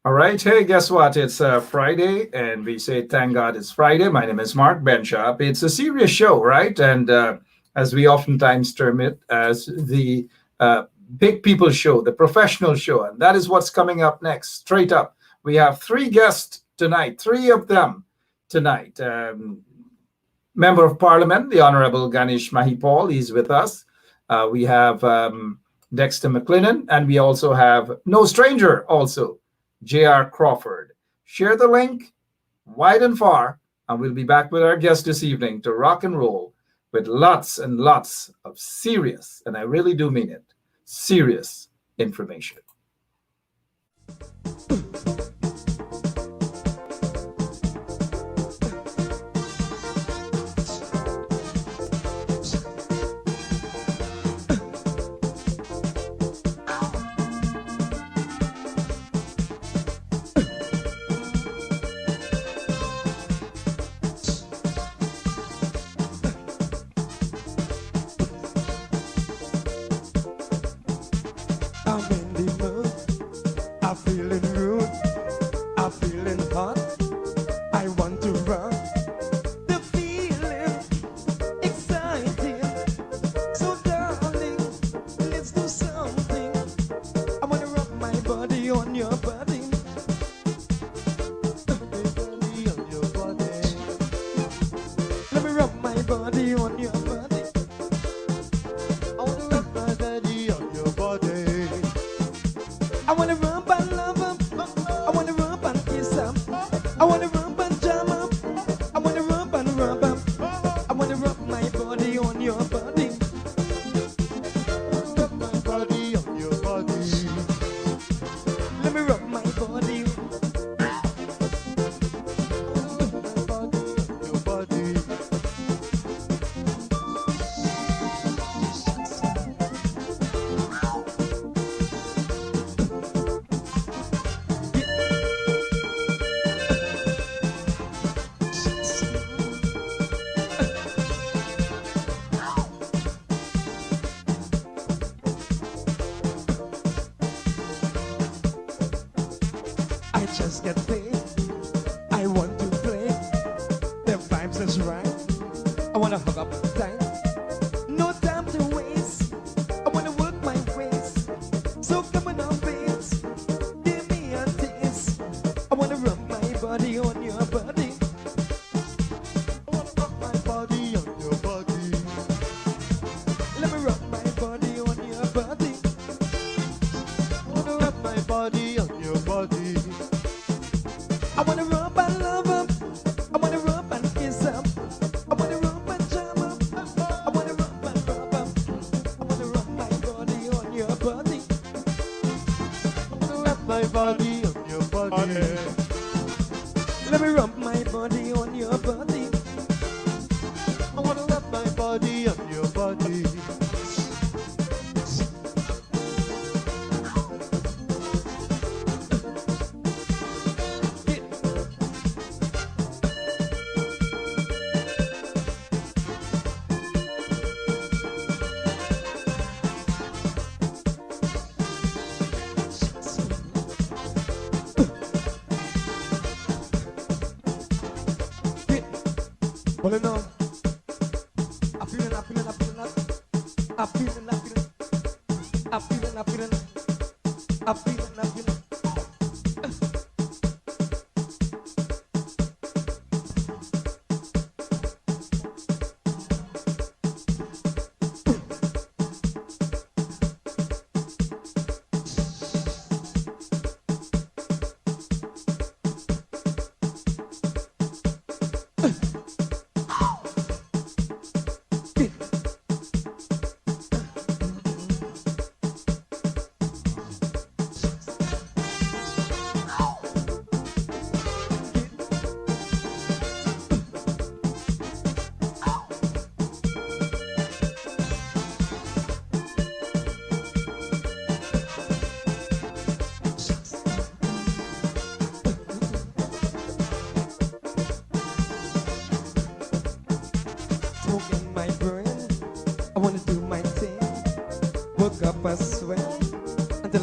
All right. Hey, guess what? It's Friday, and we say, thank God it's Friday. My name is Mark Benchop. It's a serious show, right? And as we oftentimes term it, as the big people show, the professional show. And that is what's coming up next, straight up. We have three guests tonight, three of them tonight. Member of Parliament, the Honorable Ganesh Mahipaul, he's with us. We have Dexter Mclennon, and we also have no stranger also, J.R. Crawford. Share the link wide and far, and we'll be back with our guest this evening to rock and roll with lots and lots of serious, and I really do mean it, serious information.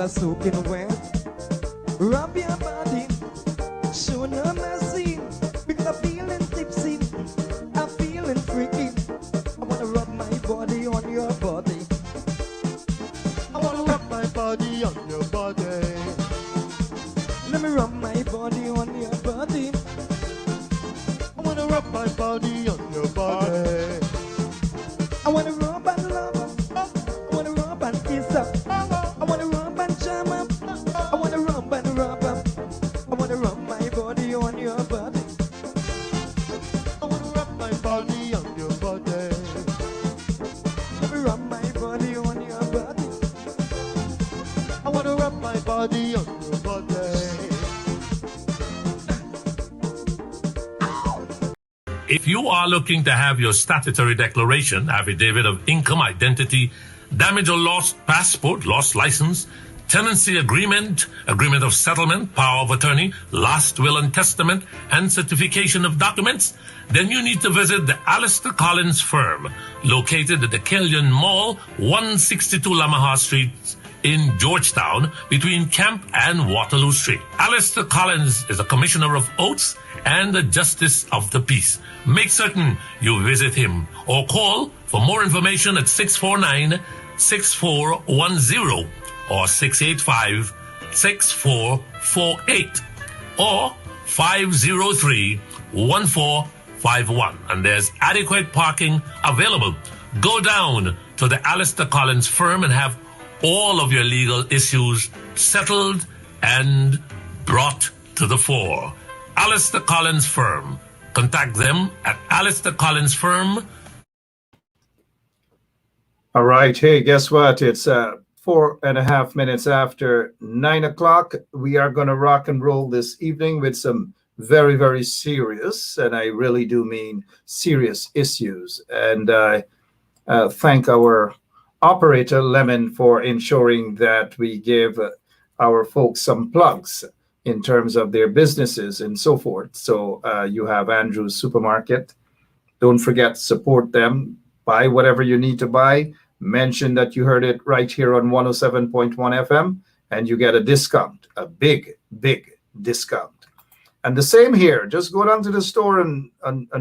Soaking wet. Rub your body, show no mercy. Because I'm feeling tipsy, I'm feeling freaky. I wanna rub my body on your body. I wanna rub my body on your body. Let me rub my body on your body. I wanna rub my body on your body. I wanna rub and love. I wanna rub and kiss up. I wanna rub and jam up. I wanna rub and rub up. I wanna rub my body on your body. I wanna rub my body on your body. Let me rub my body on your body. I wanna rub my body on your body. If you are looking to have your statutory declaration, affidavit of income, identity, damage or lost passport, lost license, tenancy agreement, agreement of settlement, power of attorney, last will and testament, and certification of documents, then you need to visit the Alistair Collins firm, located at the Killian Mall, 162 Lamaha Street, in Georgetown, between Camp and Waterloo Street. Alistair Collins is a commissioner of oaths and a justice of the peace. Make certain you visit him or call for more information at 649-6410 or 685-6448 or 503-1451. And there's adequate parking available. Go down to the Alistair Collins firm and have all of your legal issues settled and brought to the fore. Alistair Collins Firm. Contact them at Alistair Collins Firm. All right. Hey, guess what? It's 4.5 minutes after 9 o'clock. We are going to rock and roll this evening with some very, very serious, and I really do mean serious issues. And I thank our operator, Lemon, for ensuring that we give our folks some plugs in terms of their businesses and so forth. So you have Andrew's Supermarket. Don't forget, support them. Buy whatever you need to buy. Mention that you heard it right here on 107.1 FM, and you get a discount, a big, big discount. And the same here. Just go down to the store on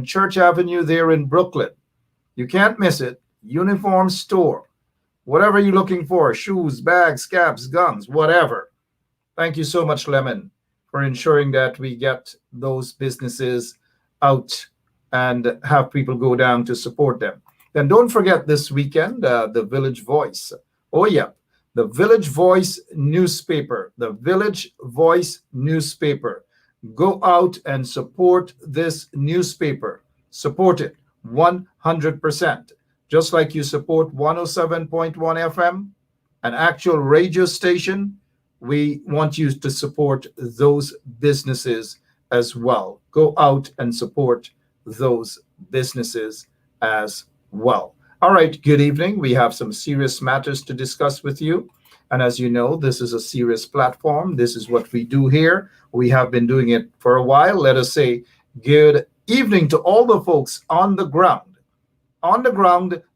Church Avenue there in Brooklyn. You can't miss it. Uniform store. Whatever you're looking for, shoes, bags, caps, guns, whatever. Thank you so much, Lemon, for ensuring that we get those businesses out and have people go down to support them. Then don't forget this weekend, the Village Voice. Oh, yeah, the Village Voice newspaper, the Village Voice newspaper. Go out and support this newspaper. Support it 100%. Just like you support 107.1 FM, an actual radio station, we want you to support those businesses as well. Go out and support those businesses as well. All right, good evening. We have some serious matters to discuss with you. And as you know, this is a serious platform. This is what we do here. We have been doing it for a while. Let us say good evening to all the folks on the ground,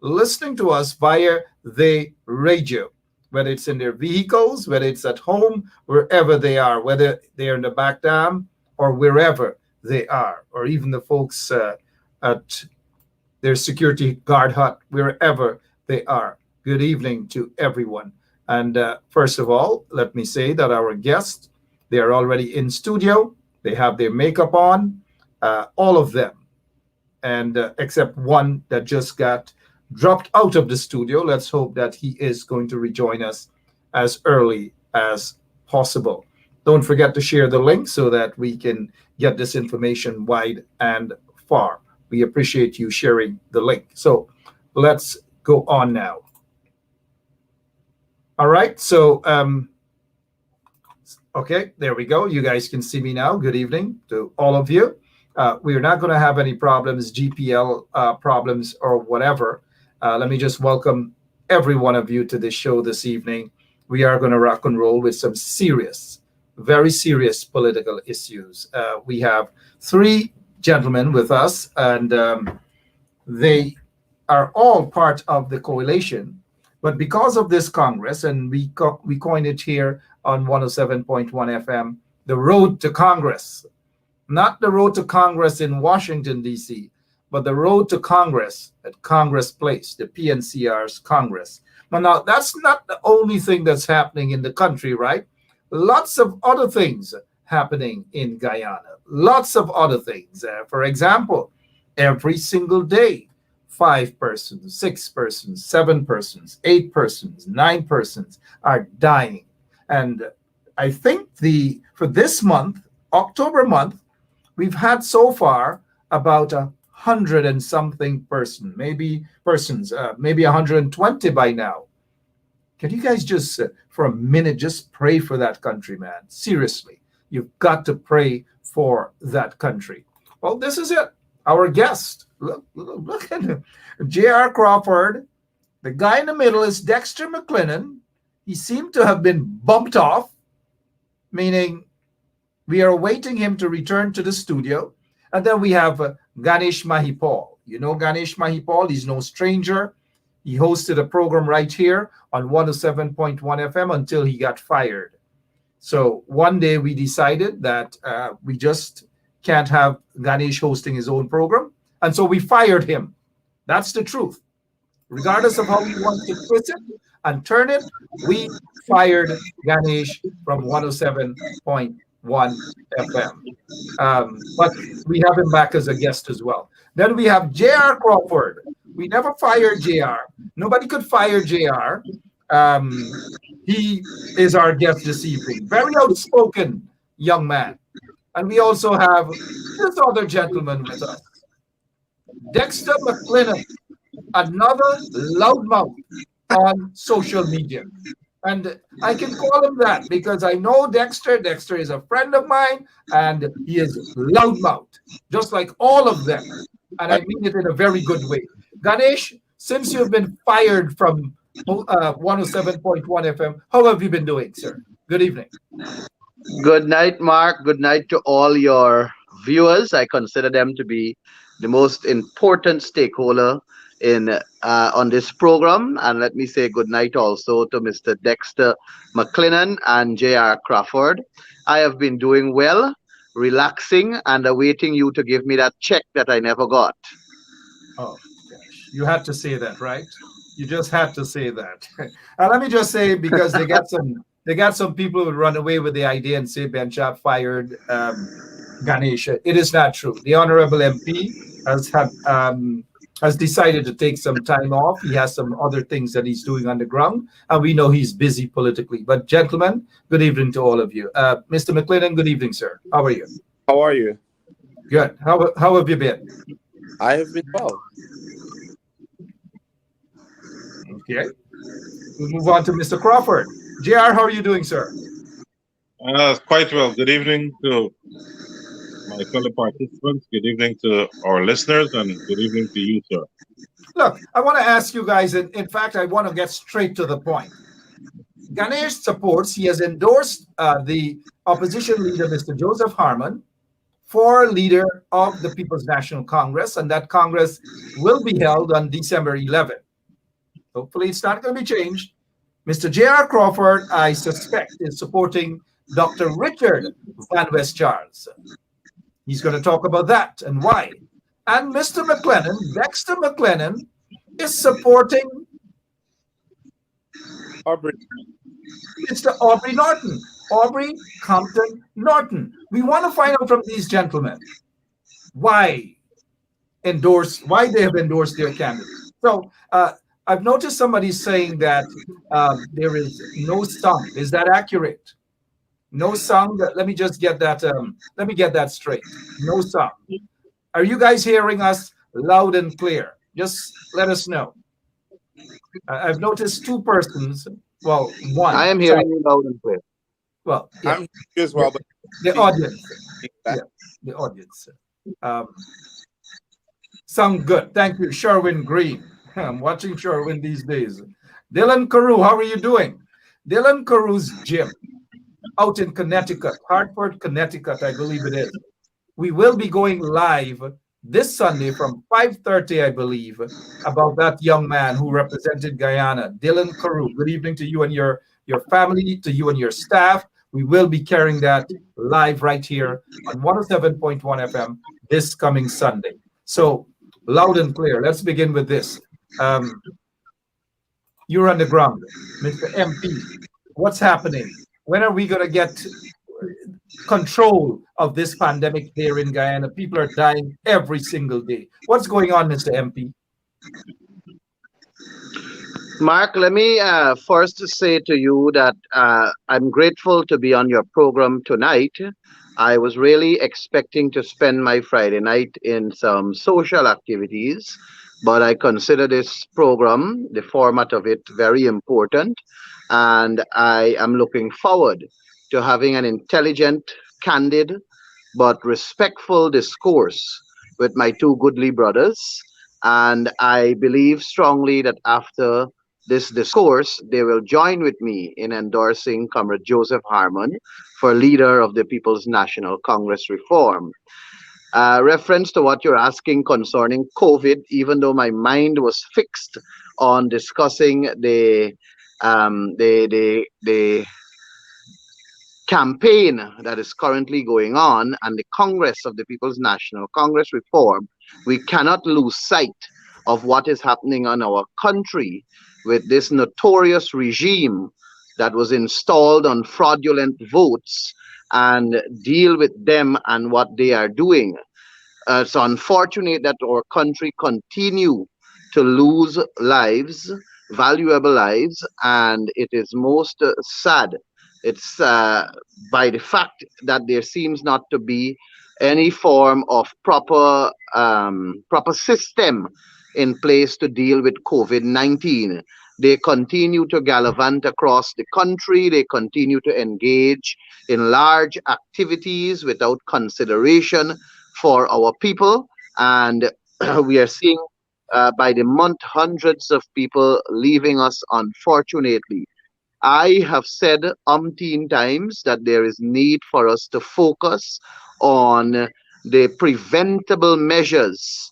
listening to us via the radio, whether it's in their vehicles, whether it's at home, wherever they are, whether they're in the back dam or wherever they are, or even the folks at their security guard hut, wherever they are. Good evening to everyone. And first of all, let me say that our guests, they are already in studio. They have their makeup on, all of them. And except one that just got dropped out of the studio. Let's hope that he is going to rejoin us as early as possible. Don't forget to share the link so that we can get this information wide and far. We appreciate you sharing the link. So let's go on now. All right. So, okay, there we go. You guys can see me now. Good evening to all of you. We are not going to have any problems, GPL problems or whatever. Let me just welcome every one of you to this show this evening. We are going to rock and roll with some serious, very serious political issues. We have three gentlemen with us, and they are all part of the coalition. But because of this Congress, and we coined it here on 107.1 FM, the road to Congress, not the road to Congress in Washington, D.C., but the road to Congress at Congress Place, the PNCR's Congress. Now, that's not the only thing that's happening in the country, right? Lots of other things happening in Guyana. Lots of other things. For example, every single day, 5 persons, 6 persons, 7 persons, 8 persons, 9 persons are dying. And I think for this month, October month, we've had so far about 100 and something maybe 120 by now. Can you guys just, for a minute, just pray for that country, man? Seriously, you've got to pray for that country. Well, this is it. Our guest. Look at him. J.R. Crawford. The guy in the middle is Dexter Mclennon. He seemed to have been bumped off, meaning we are awaiting him to return to the studio. And then we have Ganesh Mahipaul. You know Ganesh Mahipaul, he's no stranger. He hosted a program right here on 107.1 FM until he got fired. So one day we decided that we just can't have Ganesh hosting his own program. And so we fired him. That's the truth. Regardless of how we want to twist it and turn it, we fired Ganesh from 107.1 FM. But we have him back as a guest as well. Then we have J.R. Crawford. We never fired J.R. Nobody could fire J.R. He is our guest this evening. Very outspoken young man. And we also have this other gentleman with us, Dexter Mclennon, another loudmouth on social media. And I can call him that because I know Dexter. Dexter is a friend of mine, and he is loudmouth, just like all of them. And I mean it in a very good way. Ganesh, since you've been fired from 107.1 FM, how have you been doing, sir? Good evening. Good night, Mark. Good night to all your viewers. I consider them to be the most important stakeholder in on this program. And let me say good night also to Mr. Dexter Mclennon and J.R. Crawford. I have been doing well, relaxing, and awaiting you to give me that check that I never got. Oh, gosh. You had to say that, right? You just had to say that. And let me just say, because they got some people who run away with the idea and say Ben Chap fired Ganesh. It is not true. The honorable MP has decided to take some time off. He has some other things that he's doing on the ground, and we know he's busy politically. But gentlemen, good evening to all of you. Mr. Mclennon, good evening, sir. How are you? How are you? Good. How have you been? I have been well. Okay. We'll move on to Mr. Crawford. JR, how are you doing, sir? Quite well. Good evening to my fellow participants. Good evening to our listeners, and good evening to you, sir. Look, I want to ask you guys, in fact, I want to get straight to the point. Ganesh supports, he has endorsed the opposition leader, Mr. Joseph Harmon, for leader of the People's National Congress, and that Congress will be held on December 11th. Hopefully, it's not going to be changed. Mr. J.R. Crawford, I suspect, is supporting Dr. Richard Van West Charles. He's going to talk about that and why. And Mr. Mclennon, Dexter Mclennon, is supporting Aubrey. Mr. Aubrey Norton. Aubrey Compton Norton. We want to find out from these gentlemen why they have endorsed their candidate. So I've noticed somebody saying that there is no song. Is that accurate? No song. Let me just get that. Let me get that straight. No song. Are you guys hearing us loud and clear? Just let us know. I've noticed two persons. Well, one. I am hearing you loud and clear. Well, yeah. I'm here as well. But The audience. Yeah, the audience. Sound good. Thank you, Sherwin Green. I'm watching Sherwin these days. Dylan Carew, how are you doing? Dylan Carew's gym out in Connecticut, Hartford, Connecticut, I believe it is. We will be going live this Sunday from 5:30, I believe, about that young man who represented Guyana, Dylan Carew. Good evening to you and your family, to you and your staff. We will be carrying that live right here on 107.1 FM this coming Sunday. So loud and clear. Let's begin with this. You're on the ground, Mr. MP. What's happening? When are we going to get control of this pandemic here in Guyana? People are dying every single day. What's going on, Mr. MP? Mark, let me first say to you that I'm grateful to be on your program tonight. I was really expecting to spend my Friday night in some social activities, but I consider this program, the format of it, very important. And I am looking forward to having an intelligent, candid, but respectful discourse with my two goodly brothers. And I believe strongly that after this discourse, they will join with me in endorsing Comrade Joseph Harmon for leader of the People's National Congress Reform. Reference to what you're asking concerning COVID, even though my mind was fixed on discussing the campaign that is currently going on and the Congress of the People's National Congress Reform, we cannot lose sight of what is happening on our country with this notorious regime that was installed on fraudulent votes and deal with them and what they are doing. It's unfortunate that our country continue to lose lives, valuable lives, and it is most sad. It's by the fact that there seems not to be any form of proper system in place to deal with COVID-19. They continue to gallivant across the country. They continue to engage in large activities without consideration for our people. And we are seeing by the month hundreds of people leaving us, unfortunately. I have said umpteen times that there is need for us to focus on the preventable measures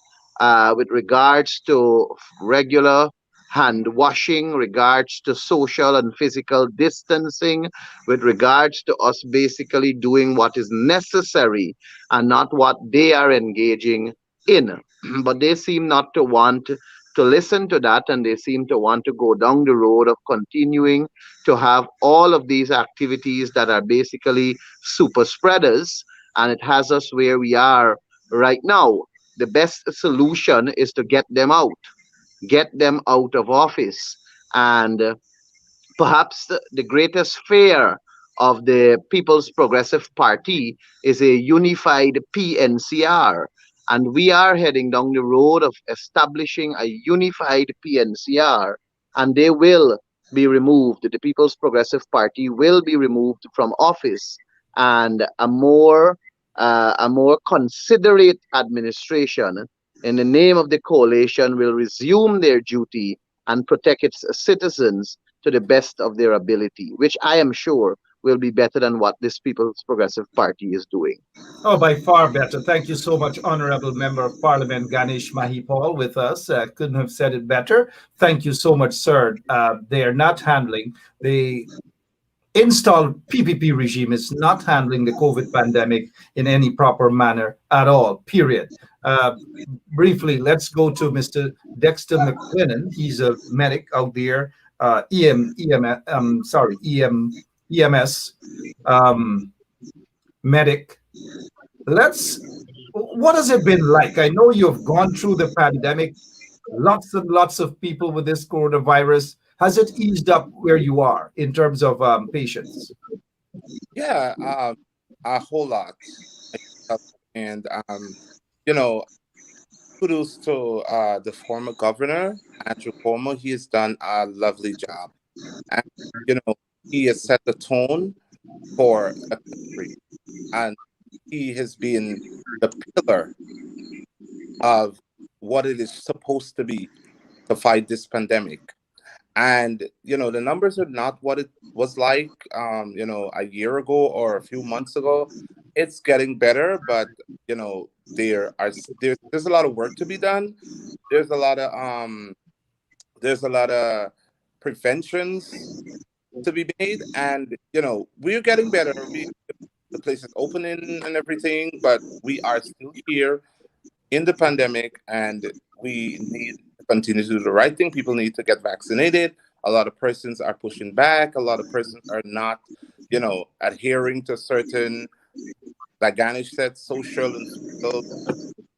with regards to regular hand washing, regards to social and physical distancing, with regards to us basically doing what is necessary and not what they are engaging in. But they seem not to want to listen to that, and they seem to want to go down the road of continuing to have all of these activities that are basically super spreaders, and it has us where we are right now. The best solution is to get them out of office. And perhaps the greatest fear of the People's Progressive Party is a unified PNCR. And we are heading down the road of establishing a unified PNCR, and they will be removed. The People's Progressive Party will be removed from office, and a more considerate administration in the name of the coalition will resume their duty and protect its citizens to the best of their ability, which I am sure will be better than what this People's Progressive Party is doing. Oh, by far better. Thank you so much, Honorable Member of Parliament Ganesh Mahipaul, with us. Couldn't have said it better. Thank you so much, sir. They are not handling the installed PPP regime is not handling the COVID pandemic in any proper manner at all, period. Briefly, let's go to Mr. Dexter Mclennon. He's a medic out there, EMS medic. What has it been like? I know you've gone through the pandemic, lots and lots of people with this coronavirus. Has it eased up where you are in terms of patients? Yeah, a whole lot. And, you know, kudos to the former governor, Andrew Cuomo. He has done a lovely job. And, he has set the tone for a country. And he has been the pillar of what it is supposed to be to fight this pandemic. And the numbers are not what it was like a year ago or a few months ago. It's getting better, but there's a lot of work to be done. There's a lot of preventions to be made, and we're getting better. The place is opening and everything, but we are still here in the pandemic, and we need to continue to do the right thing. People need to get vaccinated. A lot of persons are pushing back. A lot of persons are not, adhering to certain, like Ganesh said, social and physical.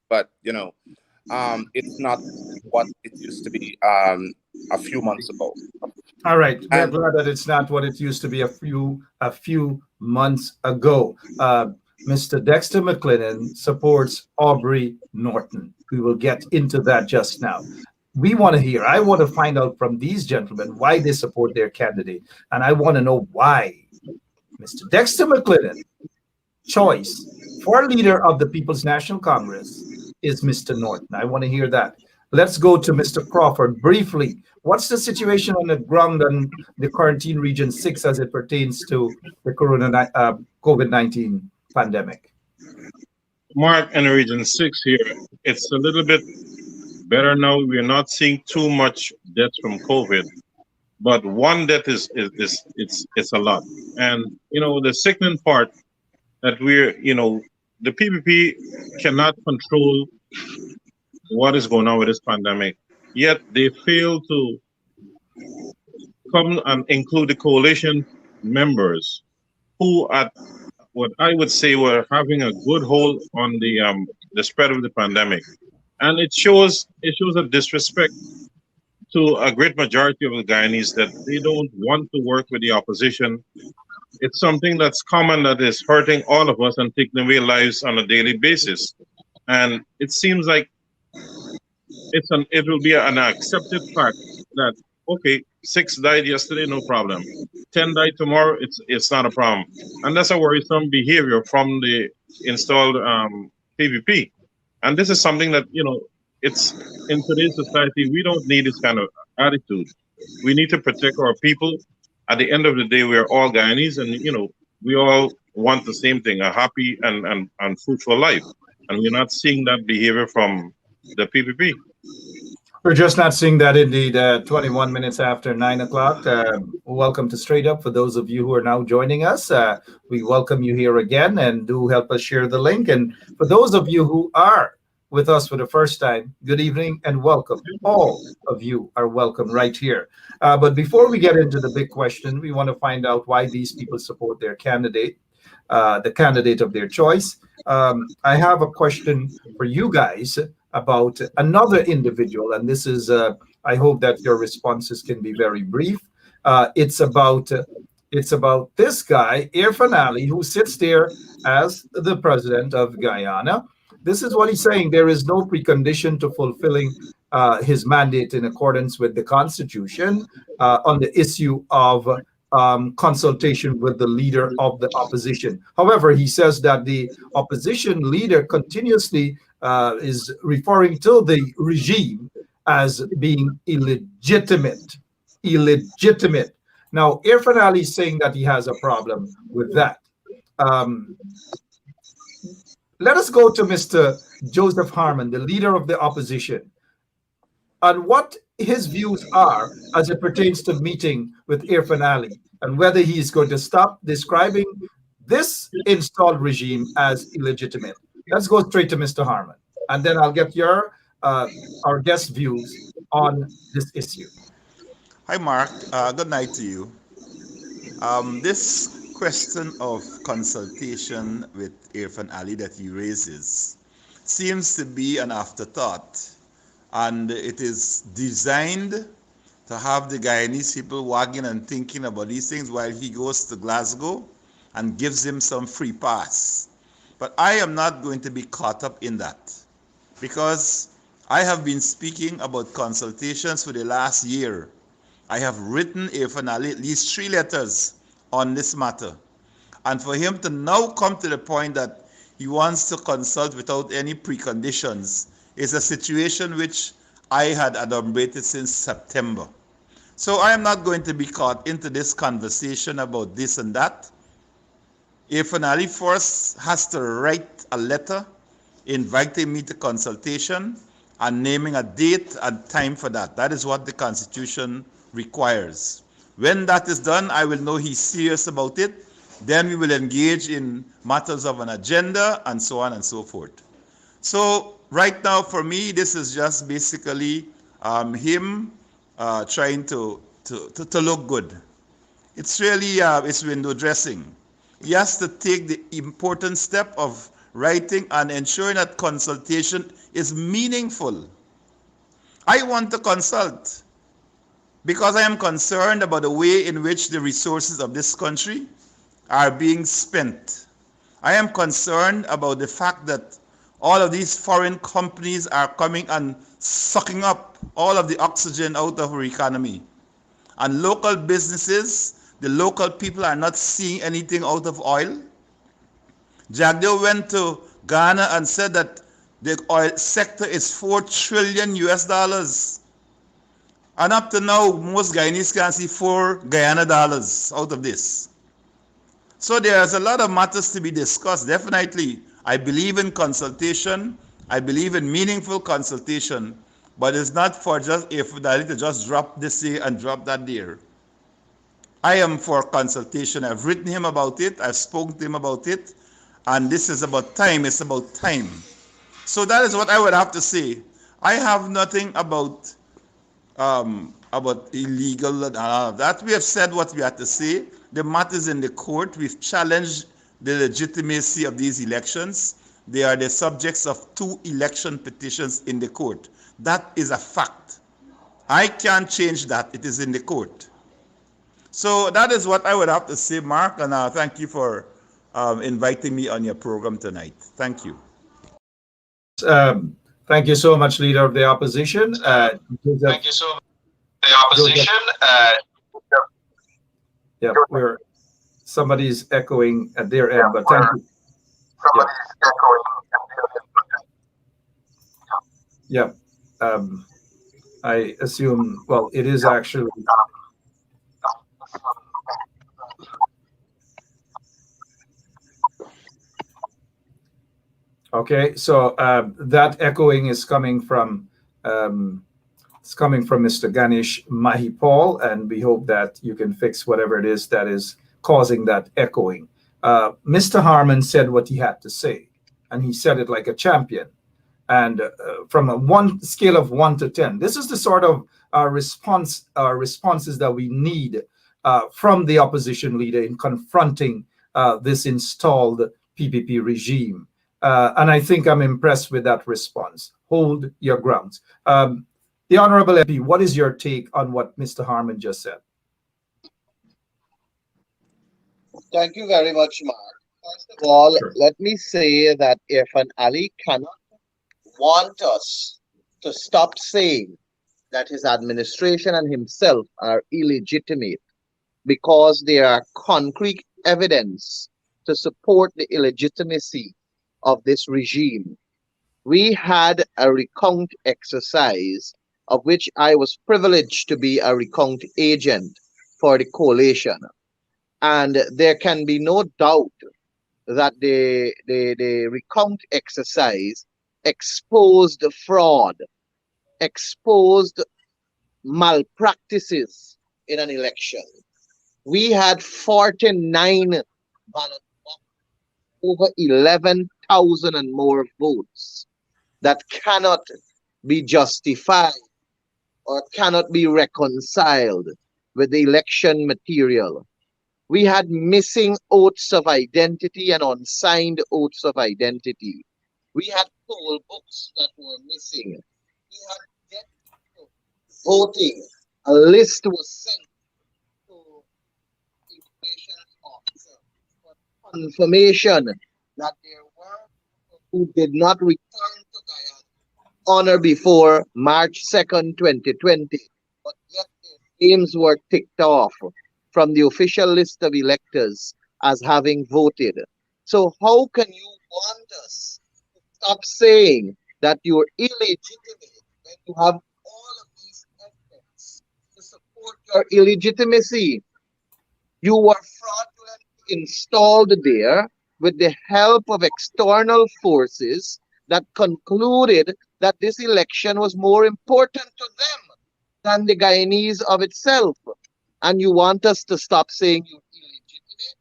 But it's not what it used to be a few months ago. All right, we're And glad that it's not what it used to be a few months ago. Mr. Dexter Mclennon supports Aubrey Norton. We will get into that just now. I want to find out from these gentlemen why they support their candidate. And I want to know why Mr. Dexter Mclennon choice for leader of the People's National Congress is Mr. Norton. I want to hear that. Let's go to Mr. Crawford briefly. What's the situation on the ground in the quarantine region 6 as it pertains to the COVID-19 pandemic? Mark, in Region 6 here, it's a little bit better now. We're not seeing too much deaths from COVID, but one death is it's a lot. And the sickening part that the PPP cannot control what is going on with this pandemic, yet they fail to come and include the coalition members who, at what I would say, were having a good hold on the spread of the pandemic. And it shows a disrespect to a great majority of the Guyanese that they don't want to work with the opposition. It's something that's common that is hurting all of us and taking away lives on a daily basis. And it seems like it will be an accepted fact that, okay, 6 died yesterday, no problem. 10 died tomorrow, it's not a problem. And that's a worrisome behavior from the installed PPP. And this is something that, it's in today's society, we don't need this kind of attitude. We need to protect our people. At the end of the day, we're all Guyanese, and, we all want the same thing, a happy and fruitful life. And we're not seeing that behavior from the PPP. We're just not seeing that indeed. 21 minutes after 9 o'clock. Welcome to Straight Up. For those of you who are now joining us, we welcome you here again, and do help us share the link. And for those of you who are with us for the first time, good evening and welcome. All of you are welcome right here. But before we get into the big question, we want to find out why these people support their candidate, the candidate of their choice. I have a question for you guys about another individual, and this is, I hope that your responses can be very brief. It's about this guy, Irfan Ali, who sits there as the president of Guyana. This is what he's saying. There is no precondition to fulfilling his mandate in accordance with the Constitution on the issue of consultation with the leader of the opposition. However, he says that the opposition leader continuously is referring to the regime as being illegitimate. Now, Irfan Ali is saying that he has a problem with that. Let us go to Mr. Joseph Harmon, the leader of the opposition, and what his views are as it pertains to meeting with Irfan Ali, and whether he is going to stop describing this installed regime as illegitimate. Let's go straight to Mr. Harmon, and then I'll get our guest views on this issue. Hi, Mark. Good night to you. This question of consultation with Irfan Ali that he raises seems to be an afterthought, and it is designed to have the Guyanese people wagging and thinking about these things while he goes to Glasgow and gives him some free pass. But I am not going to be caught up in that, because I have been speaking about consultations for the last year. I have written Irfan Ali at least 3 letters on this matter. And for him to now come to the point that he wants to consult without any preconditions is a situation which I had adumbrated since September. So I am not going to be caught into this conversation about this and that. If an Ali Force has to write a letter inviting me to consultation and naming a date and time for that, that is what the Constitution requires. When that is done, I will know he's serious about it. Then we will engage in matters of an agenda and so on and so forth. So right now, for me, this is just basically him trying to look good. It's really it's window dressing. He has to take the important step of writing and ensuring that consultation is meaningful. I want to consult because I am concerned about the way in which the resources of this country are being spent. I am concerned about the fact that all of these foreign companies are coming and sucking up all of the oxygen out of our economy. And local businesses, the local people are not seeing anything out of oil. Jagdeo went to Ghana and said that the oil sector is $4 trillion US. And up to now, most Guyanese can see $4 Guyana dollars out of this. So there's a lot of matters to be discussed. Definitely, I believe in consultation. I believe in meaningful consultation, but it's not for just if to just drop this here and drop that there. I am for consultation. I've written him about it. I've spoken to him about it, and this is about time. It's about time. So that is what I would have to say. I have nothing about illegal and all of that. We have said what we had to say. The matters in the court. We've challenged the legitimacy of these elections. They are the subjects of 2 election petitions in the court. That is a fact. I can't change that. It is in the court. So that is what I would have to say, Mark, and thank you for inviting me on your program tonight. Thank you. Thank you so much, Leader of the Opposition. Thank you so much, the Opposition. Yeah, somebody's echoing at their end, but thank you. Yeah. I assume, well, it is actually. Okay, so that echoing is coming from Mr. Ganesh Mahipaul, and we hope that you can fix whatever it is that is causing that echoing. Mr. Harmon said what he had to say, and he said it like a champion. And from a scale of 1 to 10, this is the sort of responses that we need from the opposition leader in confronting this installed PPP regime. And I think I'm impressed with that response. Hold your grounds. The Honorable MP, what is your take on what Mr. Harmon just said? Thank you very much, Mark. First of all, let me say that Irfan Ali cannot want us to stop saying that his administration and himself are illegitimate because there are concrete evidence to support the illegitimacy of this regime. We had a recount exercise of which I was privileged to be a recount agent for the coalition. And there can be no doubt that the recount exercise exposed fraud, exposed malpractices in an election. We had 49 ballot boxes, over 11,000 and more votes that cannot be justified or cannot be reconciled with the election material. We had missing oaths of identity and unsigned oaths of identity. We had poll books that were missing. We had debt voting. A list was sent to information officer for confirmation that there were people who did not return to Guyana on or before March 2nd, 2020, but yet their names were ticked off from the official list of electors as having voted. So how can you want us to stop saying that you're illegitimate when you have all of these evidence to support your illegitimacy. You were fraudulently installed there with the help of external forces that concluded that this election was more important to them than the Guyanese of itself. And you want us to stop saying you're illegitimate?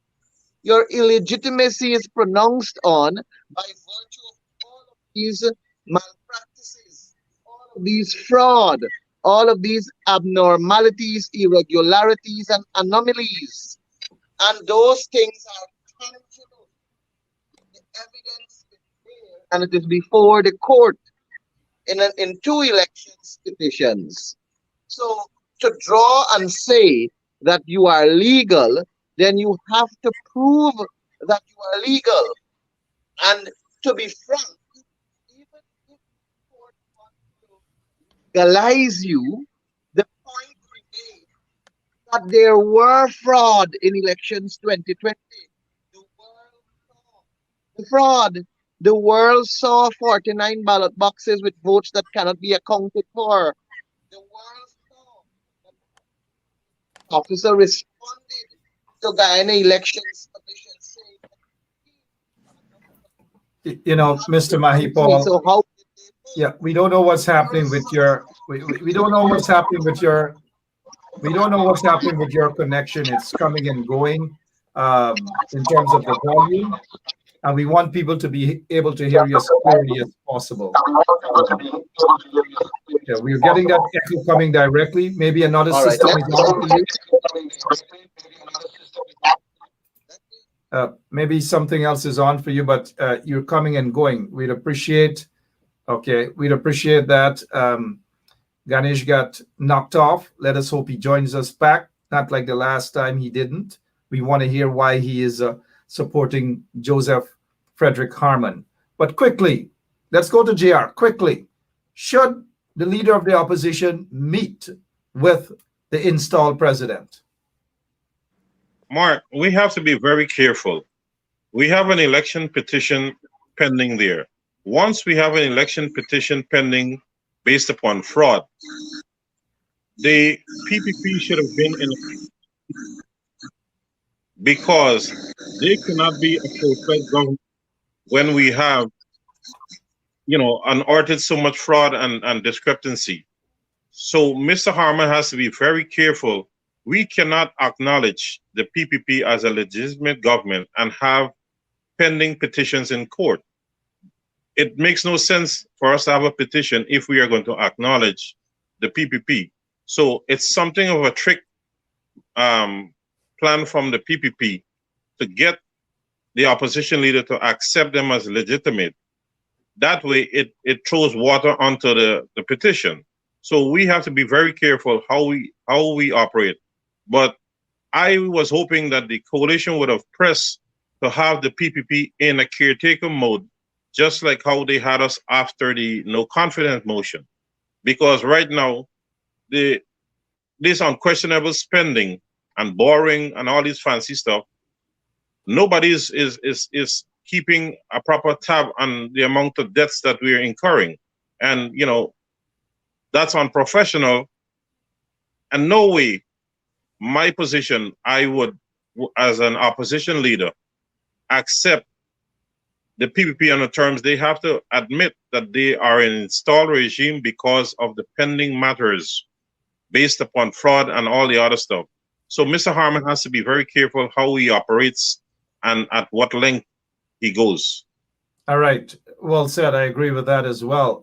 Your illegitimacy is pronounced on by virtue of all of these malpractices, all of these fraud, all of these abnormalities, irregularities, and anomalies. And those things are tangible. The evidence is there, and it is before the court in two elections petitions. So to draw and say that you are legal, then you have to prove that you are legal. And to be frank, even if the court wants to legalize you, the point remains that there were fraud in elections 2020. The world saw the fraud. The world saw 49 ballot boxes with votes that cannot be accounted for. The world saw that the officer responded to Guyana Elections Commission saying, Mr. Mahipal, so how did they vote? yeah, we don't know what's happening with your, we don't know what's happening with your, we don't know what's happening with your connection. It's coming and going in terms of the volume, and we want people to be able to hear you as clearly as possible. Yeah, we're getting that echo coming directly. Maybe another All right, system is on for you. Maybe something else is on for you, but you're coming and going. We'd appreciate that. Ganesh got knocked off. Let us hope he joins us back. Not like the last time he didn't. We want to hear why he is supporting Joseph Frederick Harmon. But quickly, let's go to JR. Quickly, should the leader of the opposition meet with the installed president? Mark, we have to be very careful. We have an election petition pending there. Once we have an election petition pending based upon fraud, the PPP should have been in, because they cannot be a full-fledged government when we have, unearthed so much fraud and discrepancy. So Mr. Harmon has to be very careful. We cannot acknowledge the PPP as a legitimate government and have pending petitions in court. It makes no sense for us to have a petition if we are going to acknowledge the PPP. So it's something of a trick plan from the PPP to get the opposition leader to accept them as legitimate. That way it throws water onto the petition. So we have to be very careful how we operate. But I was hoping that the coalition would have pressed to have the PPP in a caretaker mode, just like how they had us after the no confidence motion. Because right now, this unquestionable spending and borrowing and all this fancy stuff, nobody is keeping a proper tab on the amount of debts that we're incurring. And, that's unprofessional. And no way, my position, I would, as an opposition leader, accept the PPP on the terms. They have to admit that they are an installed regime because of the pending matters based upon fraud and all the other stuff. So Mr. Harmon has to be very careful how he operates and at what length he goes. All right. Well said. I agree with that as well.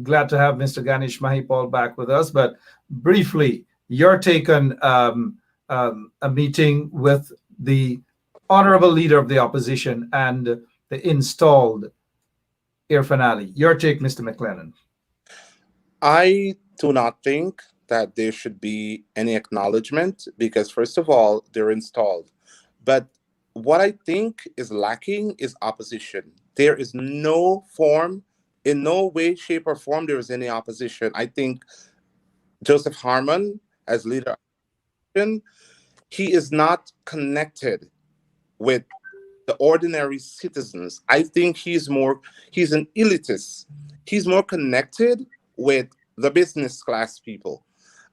Glad to have Mr. Ganesh Mahipaul back with us. But briefly, your take on a meeting with the honorable leader of the opposition and the installed Irfan Ali. Your take, Mr. Mclennon. I do not think that there should be any acknowledgement because, first of all, they're installed. But what I think is lacking is opposition. There is no form, in no way, shape, or form, there is any opposition. I think Joseph Harmon, as leader, he is not connected with the ordinary citizens. I think he's an elitist. He's more connected with the business class people.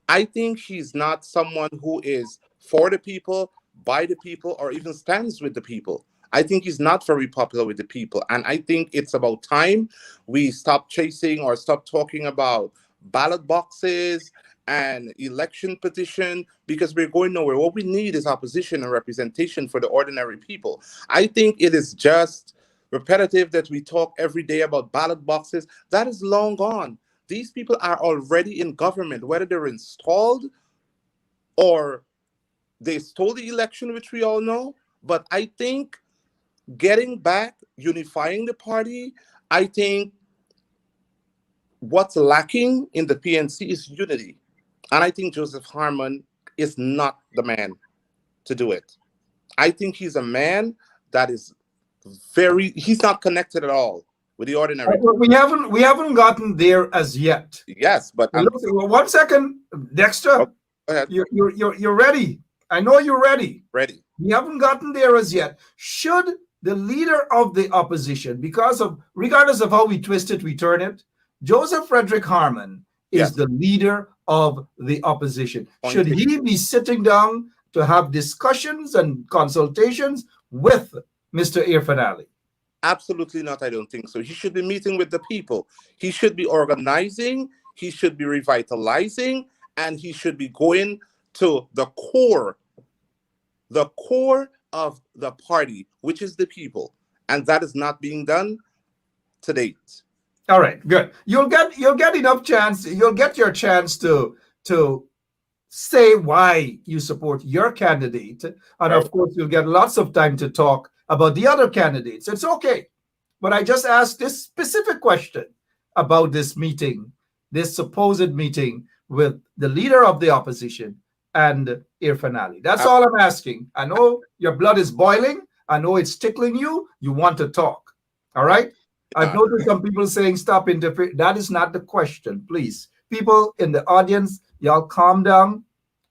I think he's not someone who is for the people, by the people, or even stands with the people. I think he's not very popular with the people. And I think it's about time we stop chasing or stop talking about ballot boxes and election petition, because we're going nowhere. What we need is opposition and representation for the ordinary people. I think it is just repetitive that we talk every day about ballot boxes. That is long gone. These people are already in government, whether they're installed or they stole the election, which we all know. But I think getting back, unifying the party, I think what's lacking in the PNC is unity. And I think Joseph Harmon is not the man to do it. I think he's a man that is he's not connected at all with the ordinary people. We haven't gotten there as yet. Yes, but Look, 1 second, Dexter. go ahead. You're ready. I know you're ready. Ready. We haven't gotten there as yet. Should the leader of the opposition, regardless of how we twist it, we turn it, Joseph Frederick Harmon is Yes. the leader of the opposition. Point Should taken. he be sitting down to have discussions and consultations with Mr. Irfan Ali? Absolutely not. I don't think so. He should be meeting with the people. He should be organizing. He should be revitalizing, and he should be going to the core of the party, which is the people, and that is not being done to date. All right, good. You'll get enough chance. You'll get your chance to say why you support your candidate, and of course, you'll get lots of time to talk about the other candidates. It's okay, but I just asked this specific question about this meeting, this supposed meeting with the leader of the opposition and Irfan Ali. That's all I'm asking. I know your blood is boiling. I know it's tickling you. You want to talk. All right. I've noticed some people saying stop interfering. That is not the question. Please, people in the audience, y'all calm down,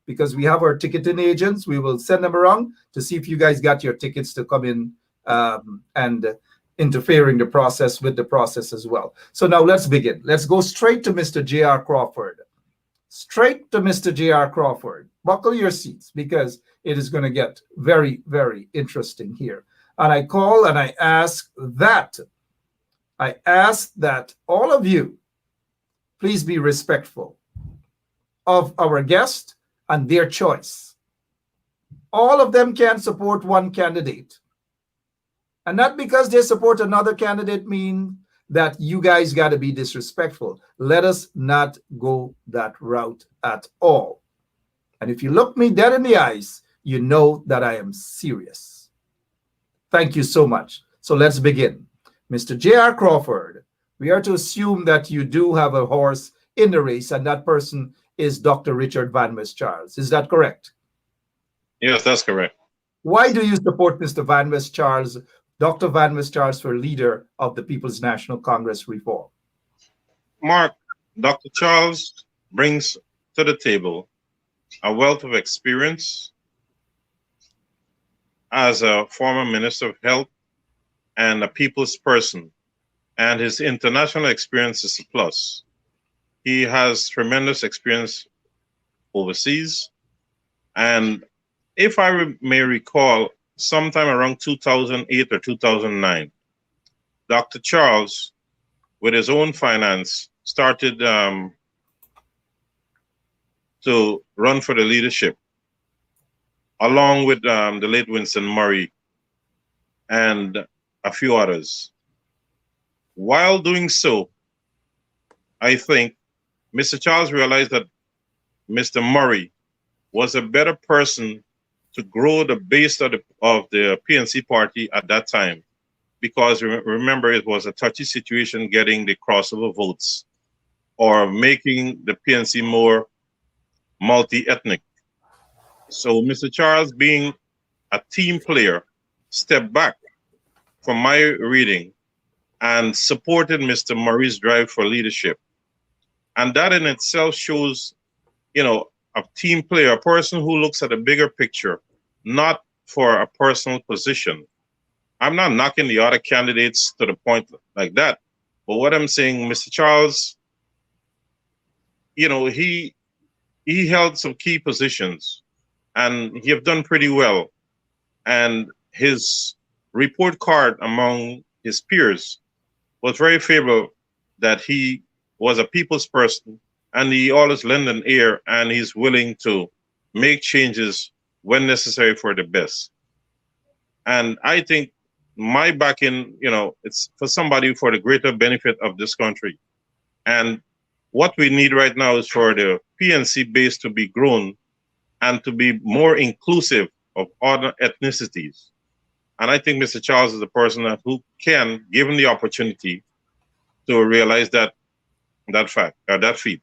because we have our ticketing agents. We will send them around to see if you guys got your tickets to come in and interfering with the process as well. So now let's begin. Let's go straight to Mr. J.R. Crawford. Straight to Mr. J.R. Crawford. Buckle your seats, because it is going to get very, very interesting here. And I call and I ask that all of you please be respectful of our guest and their choice. All of them can support one candidate. And not because they support another candidate mean that you guys got to be disrespectful. Let us not go that route at all. And if you look me dead in the eyes, you know that I am serious. Thank you so much. So let's begin. Mr. J.R. Crawford, we are to assume that you do have a horse in the race, and that person is Dr. Richard Van West Charles. Is that correct? Yes, that's correct. Why do you support Mr. Van West Charles, Dr. Van West Charles, for leader of the People's National Congress reform? Mark, Dr. Charles brings to the table a wealth of experience as a former Minister of Health and a people's person, and his international experience is a plus. He has tremendous experience overseas, and if I may recall, sometime around 2008 or 2009, Dr. Charles, with his own finance, started to run for the leadership, along with the late Winston Murray and a few others. While doing so, I think Mr. Charles realized that Mr. Murray was a better person to grow the base of the PNC party at that time, because remember, it was a touchy situation getting the crossover votes or making the PNC more multi-ethnic. So Mr. Charles, being a team player, stepped back from my reading and supported Mr. Murray's drive for leadership. And that in itself shows, a team player, a person who looks at a bigger picture, not for a personal position. I'm not knocking the other candidates to the point like that. But what I'm saying, Mr. Charles, he he held some key positions, and he have done pretty well. And his report card among his peers was very favorable, that he was a people's person, and he always lend an ear, and he's willing to make changes when necessary for the best. And I think my backing, it's for somebody for the greater benefit of this country. And what we need right now is for the PNC base to be grown and to be more inclusive of other ethnicities. And I think Mr. Charles is the person who can, given the opportunity, to realize that fact, that feat.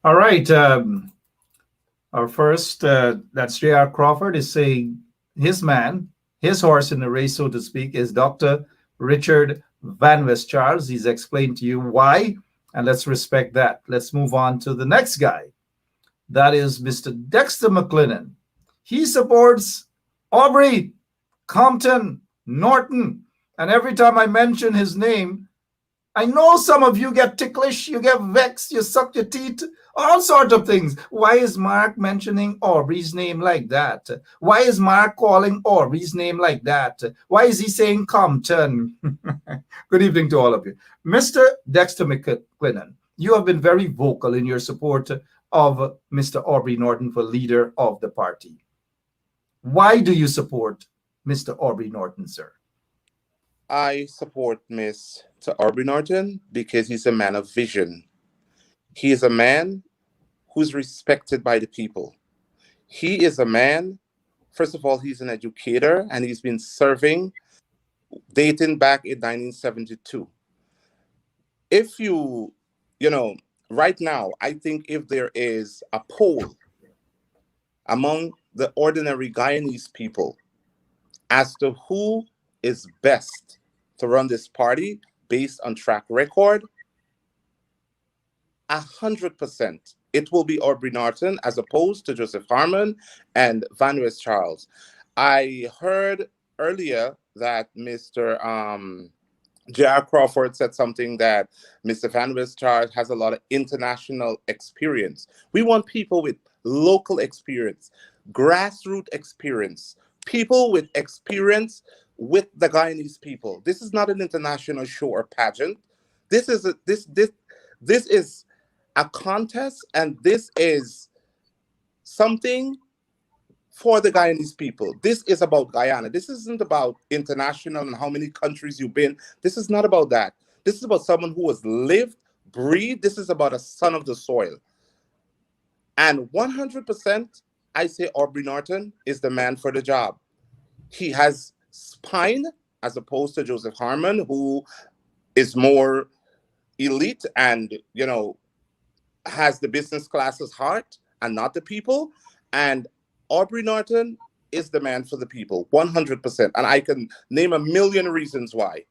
All right. Our first, that's J.R. Crawford, is saying his man, his horse in the race, so to speak, is Dr. Richard Van West Charles. He's explained to you why, and let's respect that. Let's move on to the next guy. That is Mr. Dexter Mclennon. He supports Aubrey, Compton, Norton, and every time I mention his name, I know some of you get ticklish, you get vexed, you suck your teeth, all sorts of things. Why is Mark mentioning Aubrey's name like that? Why is Mark calling Aubrey's name like that? Why is he saying Compton? Good evening to all of you. Mr. Dexter Mclennon, you have been very vocal in your support of Mr. Aubrey Norton for leader of the party. Why do you support Mr. Aubrey Norton, sir? I support Mr. Aubrey Norton because he's a man of vision. He is a man who's respected by the people. He is a man, first of all, he's an educator, and he's been serving dating back in 1972. If right now, I think if there is a poll among the ordinary Guyanese people as to who is best to run this party based on track record, 100% it will be Aubrey Norton as opposed to Joseph Harmon and Van West Charles. I heard earlier that Mr. J.R. Crawford said something that Mr. Van West Charles has a lot of international experience. We want people with local experience, grassroots experience, people with experience with the Guyanese people. This is not an international show or pageant. This is a contest, and this is something for the Guyanese people. This is about Guyana. This isn't about international and how many countries you've been. This is not about that. This is about someone who has lived, breathed. This is about a son of the soil. And 100%, I say Aubrey Norton is the man for the job. He has spine as opposed to Joseph Harmon, who is more elite and, has the business class's heart and not the people. And Aubrey Norton is the man for the people, 100%. And I can name a million reasons why.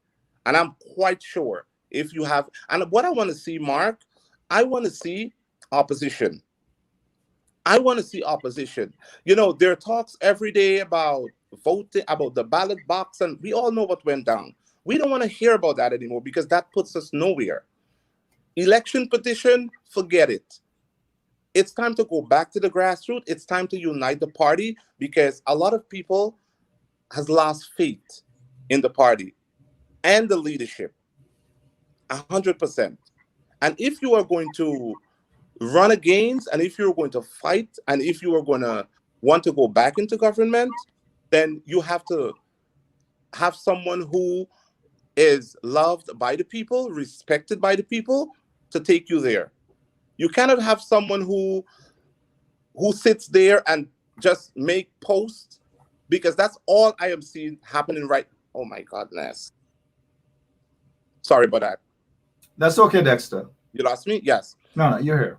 And I'm quite sure if you have, and what I want to see, Mark, I want to see opposition. I want to see opposition. There are talks every day about voting, about the ballot box, and we all know what went down. We don't want to hear about that anymore because that puts us nowhere. Election petition, forget it. It's time to go back to the grassroots. It's time to unite the party because a lot of people has lost faith in the party and the leadership, 100%. And if you are going to run against, and if you're going to fight, and if you are going to want to go back into government, then you have to have someone who is loved by the people, respected by the people to take you there. You cannot have someone who sits there and just make posts, because that's all I am seeing happening right. Oh my goodness. Sorry about that. That's okay, Dexter. You lost me? Yes. No, you're here.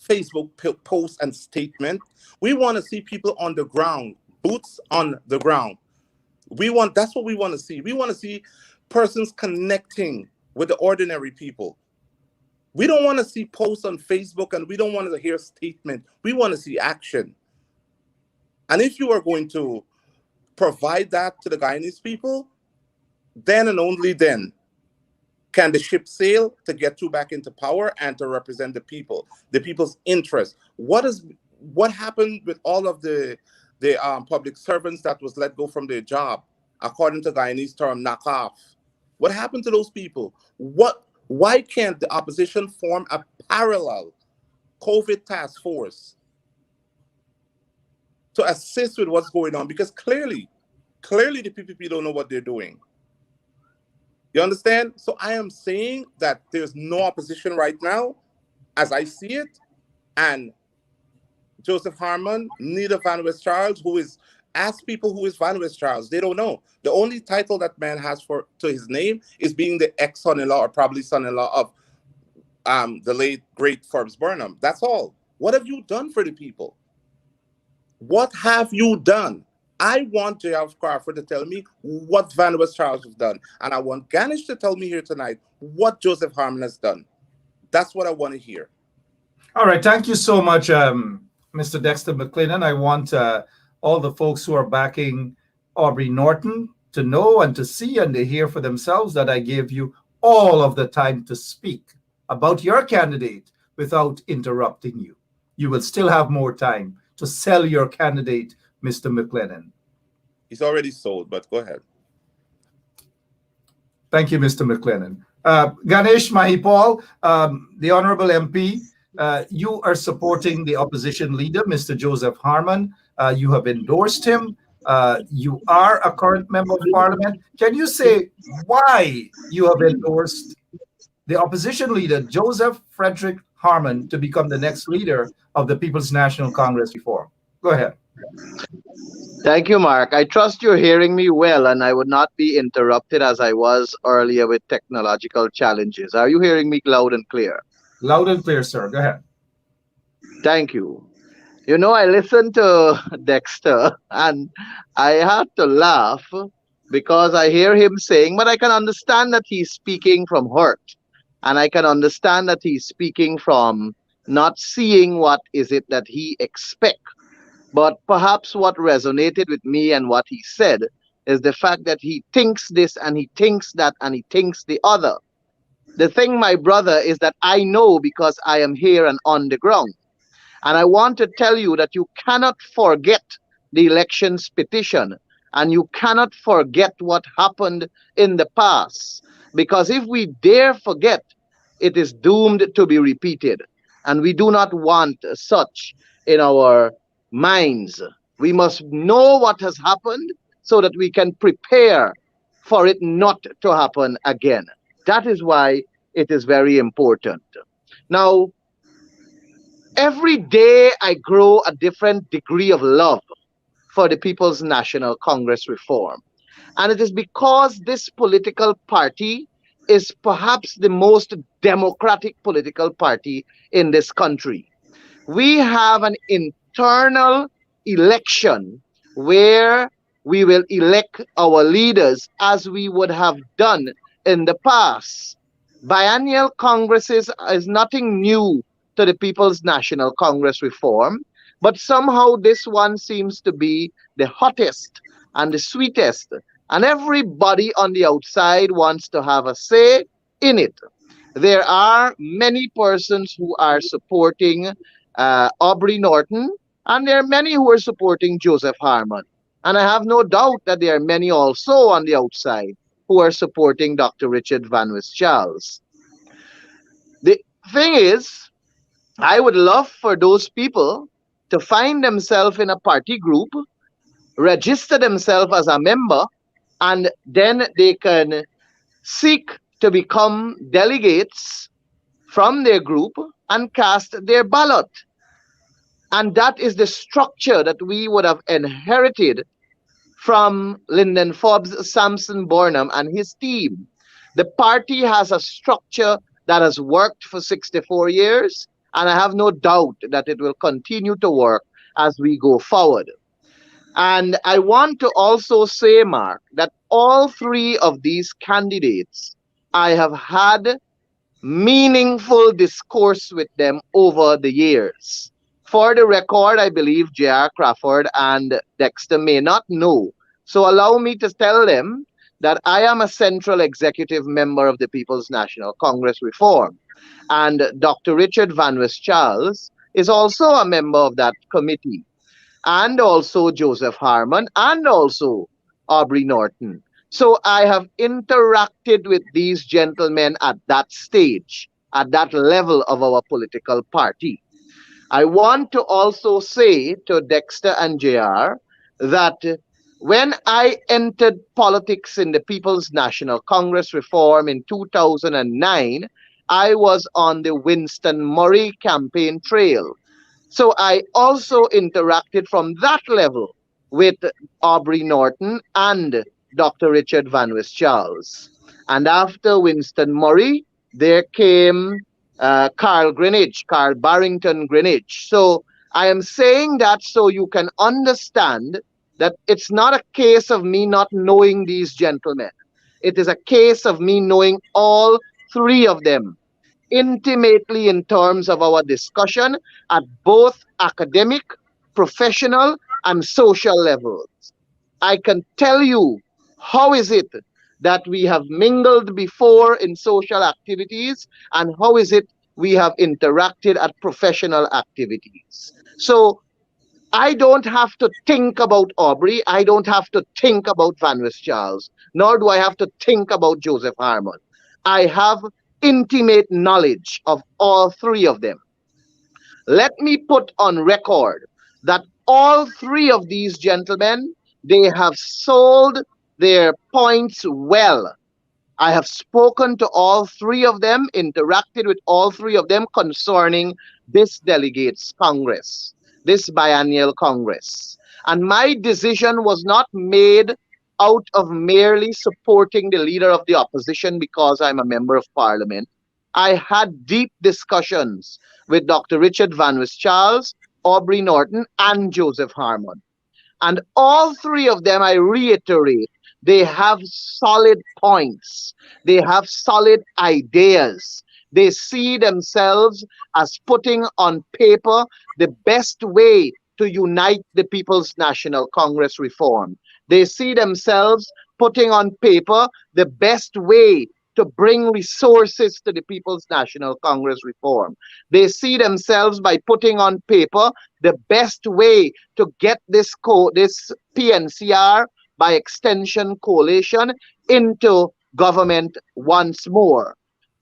Facebook posts and statement. We want to see people on the ground, boots on the ground. That's what we want to see. We want to see persons connecting with the ordinary people. We don't want to see posts on Facebook, and we don't want to hear statement. We want to see action. And if you are going to provide that to the Guyanese people, then and only then Can the ship sail to get you back into power and to represent the people's interest? What happened with all of the public servants that was let go from their job, according to Guyanese term, knock off? What happened to those people? Why can't the opposition form a parallel COVID task force to assist with what's going on? Because clearly the PPP don't know what they're doing. You understand? So I am saying that there's no opposition right now, as I see it, and Joseph Harmon, neither Van West Charles, ask people who is Van West Charles. They don't know. The only title that man has to his name is being the ex-son-in-law or probably son-in-law of the late great Forbes Burnham. That's all. What have you done for the people? What have you done? I want J.R. Crawford to tell me what Van West Charles has done. And I want Ganesh to tell me here tonight what Joseph Harmon has done. That's what I want to hear. All right. Thank you so much, Mr. Dexter Mclennon. I want all the folks who are backing Aubrey Norton to know and to see and to hear for themselves that I gave you all of the time to speak about your candidate without interrupting you. You will still have more time to sell your candidate, Mr. Mclennon. He's already sold, but go ahead. Thank you, Mr. Mclennon. Ganesh Mahipaul, the Honorable MP, you are supporting the opposition leader, Mr. Joseph Harmon. You have endorsed him. You are a current member of parliament. Can you say why you have endorsed the opposition leader, Joseph Frederick Harmon, to become the next leader of the People's National Congress Reform? Go ahead. Thank you, Mark. I trust you're hearing me well, and I would not be interrupted as I was earlier with technological challenges. Are you hearing me loud and clear? Loud and clear, sir. Go ahead. Thank you. You know, I listened to Dexter, and I had to laugh because I hear him saying, but I can understand that he's speaking from hurt, and I can understand that he's speaking from not seeing what is it that he expects. But perhaps what resonated with me and what he said is the fact that he thinks this and he thinks that and he thinks the other. The thing, my brother, is that I know because I am here and on the ground. And I want to tell you that you cannot forget the elections petition and you cannot forget what happened in the past. Because if we dare forget, it is doomed to be repeated. And we do not want such in our minds. We must know what has happened so that we can prepare for it not to happen again. That is why it is very important. Now, every day I grow a different degree of love for the People's National Congress Reform. And it is because this political party is perhaps the most democratic political party in this country. We have an internal election where we will elect our leaders as we would have done in the past. Biennial congresses is nothing new to the People's National Congress Reform, but somehow this one seems to be the hottest and the sweetest, and everybody on the outside wants to have a say in it. There are many persons who are supporting Aubrey Norton, and there are many who are supporting Joseph Harmon. And I have no doubt that there are many also on the outside who are supporting Dr. Richard Van West Charles. The thing is, I would love for those people to find themselves in a party group, register themselves as a member, and then they can seek to become delegates from their group and cast their ballot. And that is the structure that we would have inherited from Lyndon Forbes, Samson Burnham, and his team. The party has a structure that has worked for 64 years, and I have no doubt that it will continue to work as we go forward. And I want to also say, Mark, that all three of these candidates, I have had meaningful discourse with them over the years. For the record, I believe J.R. Crawford and Dexter may not know. So allow me to tell them that I am a central executive member of the People's National Congress Reform. And Dr. Richard Van West Charles is also a member of that committee, and also Joseph Harmon, and also Aubrey Norton. So I have interacted with these gentlemen at that stage, at that level of our political party. I want to also say to Dexter and JR that when I entered politics in the People's National Congress Reform in 2009, I was on the Winston Murray campaign trail. So I also interacted from that level with Aubrey Norton and Dr. Richard Van West Charles. And after Winston Murray, there came Carl Barrington Greenwich. So I am saying that so you can understand that it's not a case of me not knowing these gentlemen. It is a case of me knowing all three of them intimately in terms of our discussion at both academic, professional, and social levels. I can tell you how is it that we have mingled before in social activities, and how is it we have interacted at professional activities. So I don't have to think about Aubrey. I don't have to think about Van West Charles, nor do I have to think about Joseph Harmon. I have intimate knowledge of all three of them. Let me put on record that all three of these gentlemen, they have sold their points well. I have spoken to all three of them, interacted with all three of them concerning this delegates Congress, this biennial Congress. And my decision was not made out of merely supporting the leader of the opposition because I'm a member of parliament. I had deep discussions with Dr. Richard Van West Charles, Aubrey Norton, and Joseph Harmon. And all three of them, I reiterate, they have solid points. They have solid ideas. They see themselves as putting on paper the best way to unite the People's National Congress reform. They see themselves putting on paper the best way to bring resources to the People's National Congress reform. They see themselves by putting on paper the best way to get this PNCR, by extension coalition, into government once more.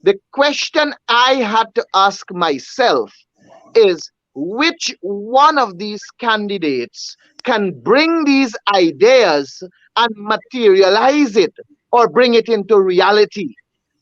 The question I had to ask myself is which one of these candidates can bring these ideas and materialize it or bring it into reality?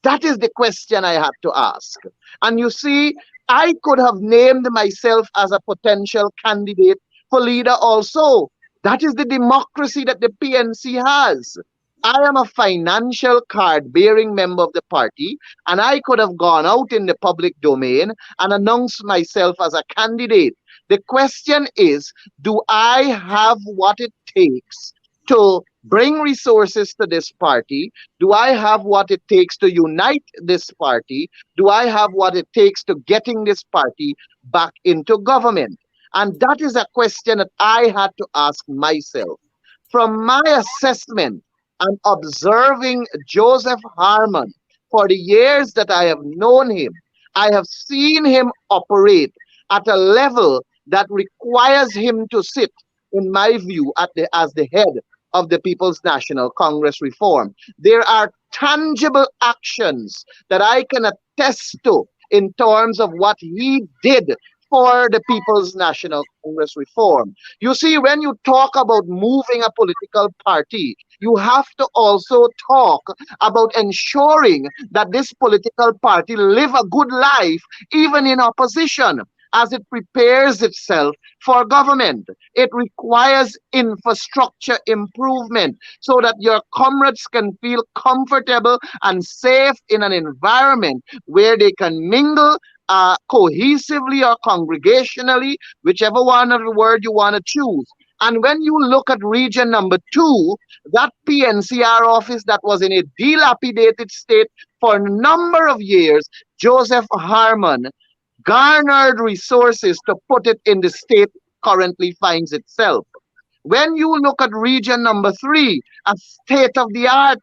That is the question I had to ask. And you see, I could have named myself as a potential candidate for leader also. That is the democracy that the PNC has. I am a financial card-bearing member of the party, and I could have gone out in the public domain and announced myself as a candidate. The question is, do I have what it takes to bring resources to this party? Do I have what it takes to unite this party? Do I have what it takes to getting this party back into government? And that is a question that I had to ask myself. From my assessment and observing Joseph Harmon for the years that I have known him, I have seen him operate at a level that requires him to sit, in my view, as the head of the People's National Congress reform. There are tangible actions that I can attest to in terms of what he did for the People's National Congress reform. You see, when you talk about moving a political party, you have to also talk about ensuring that this political party live a good life, even in opposition, as it prepares itself for government. It requires infrastructure improvement so that your comrades can feel comfortable and safe in an environment where they can mingle cohesively or congregationally, whichever one of the word you want to choose. And when you look at region number 2, that PNCR office that was in a dilapidated state for a number of years, Joseph Harmon garnered resources to put it in the state currently finds itself. When you look at region number 3, a state-of-the-art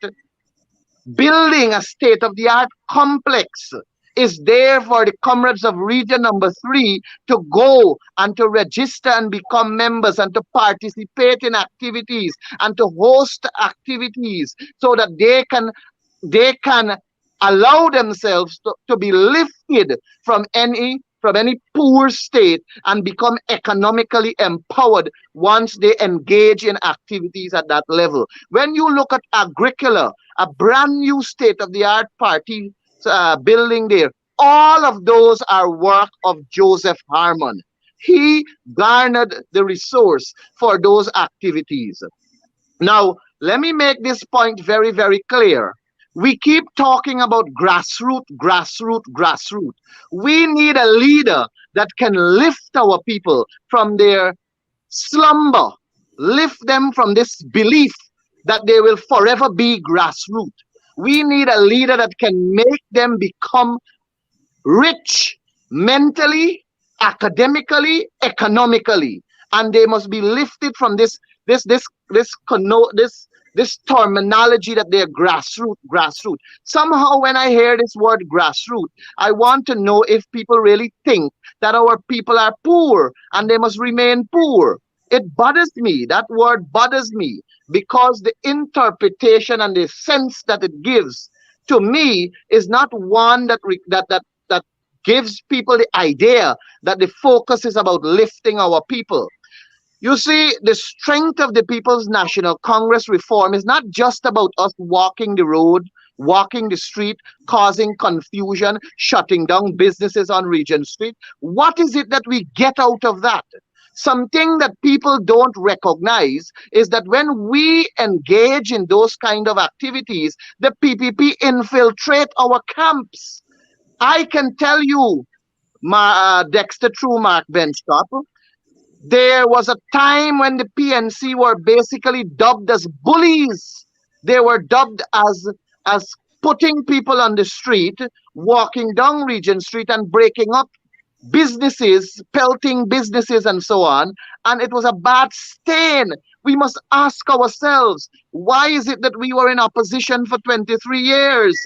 building, a state-of-the-art complex is there for the comrades of region number 3 to go and to register and become members and to participate in activities and to host activities so that they can allow themselves to be lifted from any poor state and become economically empowered once they engage in activities at that level. When you look at Agricola, a brand new state-of-the-art party building there, all of those are work of Joseph Harmon. He garnered the resource for those activities. Now, let me make this point very, very clear. We keep talking about grassroots, grassroots, grassroots. We need a leader that can lift our people from their slumber, lift them from this belief that they will forever be grassroots. We need a leader that can make them become rich mentally, academically, economically, and they must be lifted from this terminology that they're grassroots. Somehow, when I hear this word grassroots, I want to know if people really think that our people are poor and they must remain poor. It bothers me. That word bothers me because the interpretation and the sense that it gives to me is not one that gives people the idea that the focus is about lifting our people. You see, the strength of the People's National Congress reform is not just about us walking the road, walking the street, causing confusion, shutting down businesses on Regent Street. What is it that we get out of that? Something that people don't recognize is that when we engage in those kind of activities, the PPP infiltrate our camps. I can tell you, Dexter, through Mark Benstop, there was a time when the PNC were basically dubbed as bullies. They were dubbed as putting people on the street, walking down Regent Street and breaking up businesses, pelting businesses and so on. And it was a bad stain. We must ask ourselves, why is it that we were in opposition for 23 years?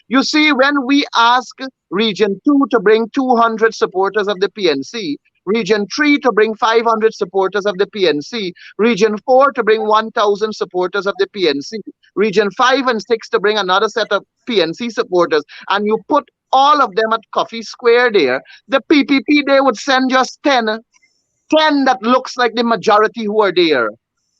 You see, when we ask Region 2 to bring 200 supporters of the PNC, Region 3 to bring 500 supporters of the PNC, Region 4 to bring 1,000 supporters of the PNC, Region 5 and 6 to bring another set of PNC supporters, and you put all of them at Coffee Square there, the PPP, they would send just 10 that looks like the majority who are there.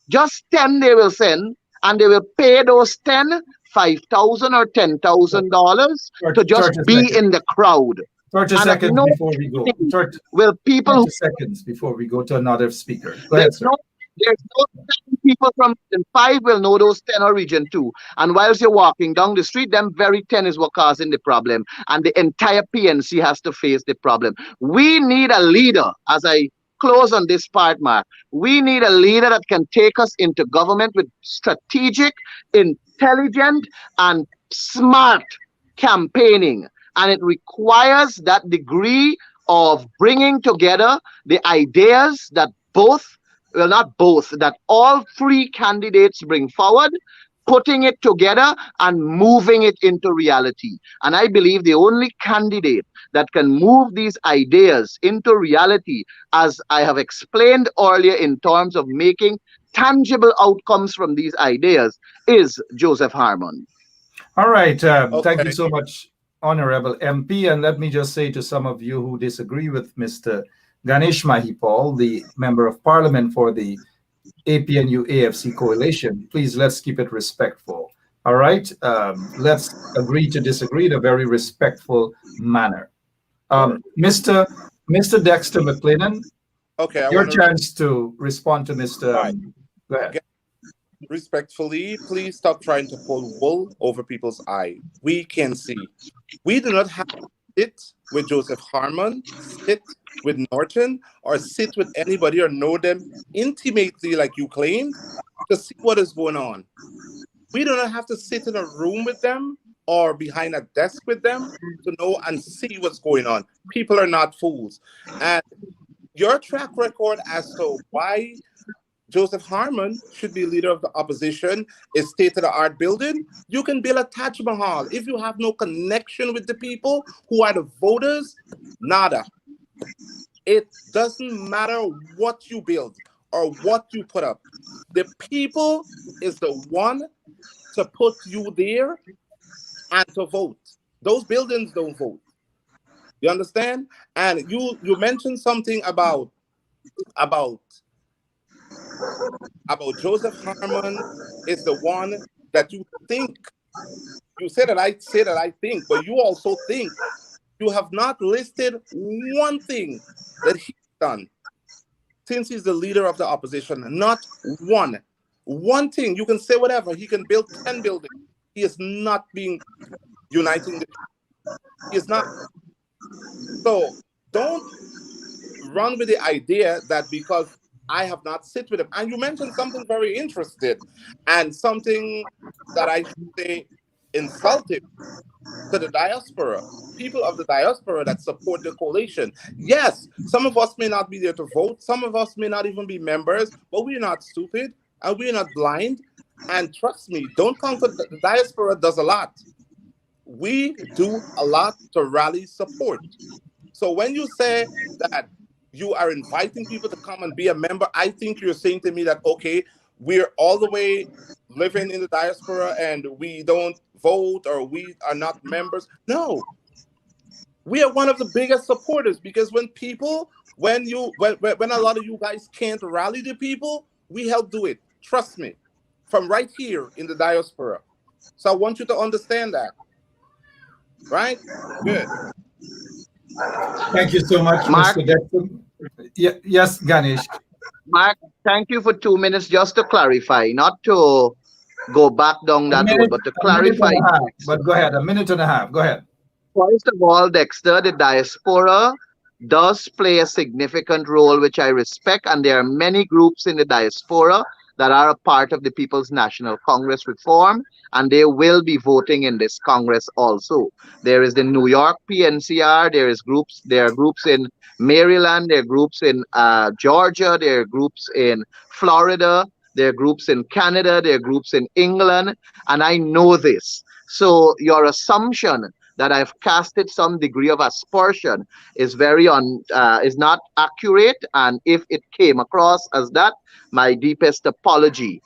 Just 10 they will send, and they will pay those 10 $5,000 or $10,000 to just be in the crowd. 30 And seconds no before we go. 30, will people 30 seconds before we go to another speaker. Go ahead, sir. there's no 10 people from Region 5 will know those 10 or Region 2. And whilst you're walking down the street, them very 10 is what causing the problem. And the entire PNC has to face the problem. We need a leader, as I close on this part, Mark. We need a leader that can take us into government with strategic, intelligent, and smart campaigning. And it requires that degree of bringing together the ideas that that all three candidates bring forward, putting it together and moving it into reality. And I believe the only candidate that can move these ideas into reality, as I have explained earlier in terms of making tangible outcomes from these ideas, is Joseph Harmon. All right. Thank you so much, Honorable MP. And let me just say to some of you who disagree with Mr. Ganesh Mahipaul, the Member of Parliament for the APNU AFC coalition, please, let's keep it respectful. All right. Let's agree to disagree in a very respectful manner. Mr. Dexter Mclennon, your chance to respond to Mr. Go ahead. Respectfully, please stop trying to pull wool over people's eye. We can see. We do not have to sit with Joseph Harmon, sit with Norton, or sit with anybody or know them intimately like you claimed to see what is going on. We do not have to sit in a room with them or behind a desk with them to know and see what's going on. People are not fools. And your track record as to why Joseph Harmon should be leader of the opposition. A state-of-the-art building. You can build a Taj Mahal. If you have no connection with the people who are the voters, nada. It doesn't matter what you build or what you put up. The people is the one to put you there and to vote. Those buildings don't vote. You understand? And you mentioned something about Joseph Harmon is the one that you think. You say that I think, but you also think. You have not listed one thing that he's done since he's the leader of the opposition. Not one. One thing. You can say whatever. He can build 10 buildings. He is not being uniting the people. He is not. So don't run with the idea that because I have not sit with him. And you mentioned something very interesting and something that I should say insulting to the diaspora, people of the diaspora that support the coalition. Yes, some of us may not be there to vote. Some of us may not even be members, but we're not stupid and we're not blind. And trust me, don't conquer the diaspora does a lot. We do a lot to rally support. So when you say that you are inviting people to come and be a member, I think you're saying to me that, okay, we're all the way living in the diaspora and we don't vote or we are not members. No, we are one of the biggest supporters because when a lot of you guys can't rally the people, we help do it. Trust me, from right here in the diaspora. So I want you to understand that. Right? Good. Thank you so much, Mark, Mr. Dexter. Yes, Ganesh. Mark, thank you for 2 minutes just to clarify, not to go back down A that road, minute, but to a minute clarify. and a half. But go ahead, a minute and a half. Go ahead. First of all, Dexter, the diaspora does play a significant role, which I respect, and there are many groups in the diaspora that are a part of the People's National Congress reform, and they will be voting in this Congress also. There is the New York PNCR, there are groups in Maryland, there are groups in Georgia, there are groups in Florida, there are groups in Canada, there are groups in England, and I know this. So your assumption that I've casted some degree of aspersion is is not accurate, and if it came across as that, my deepest apology.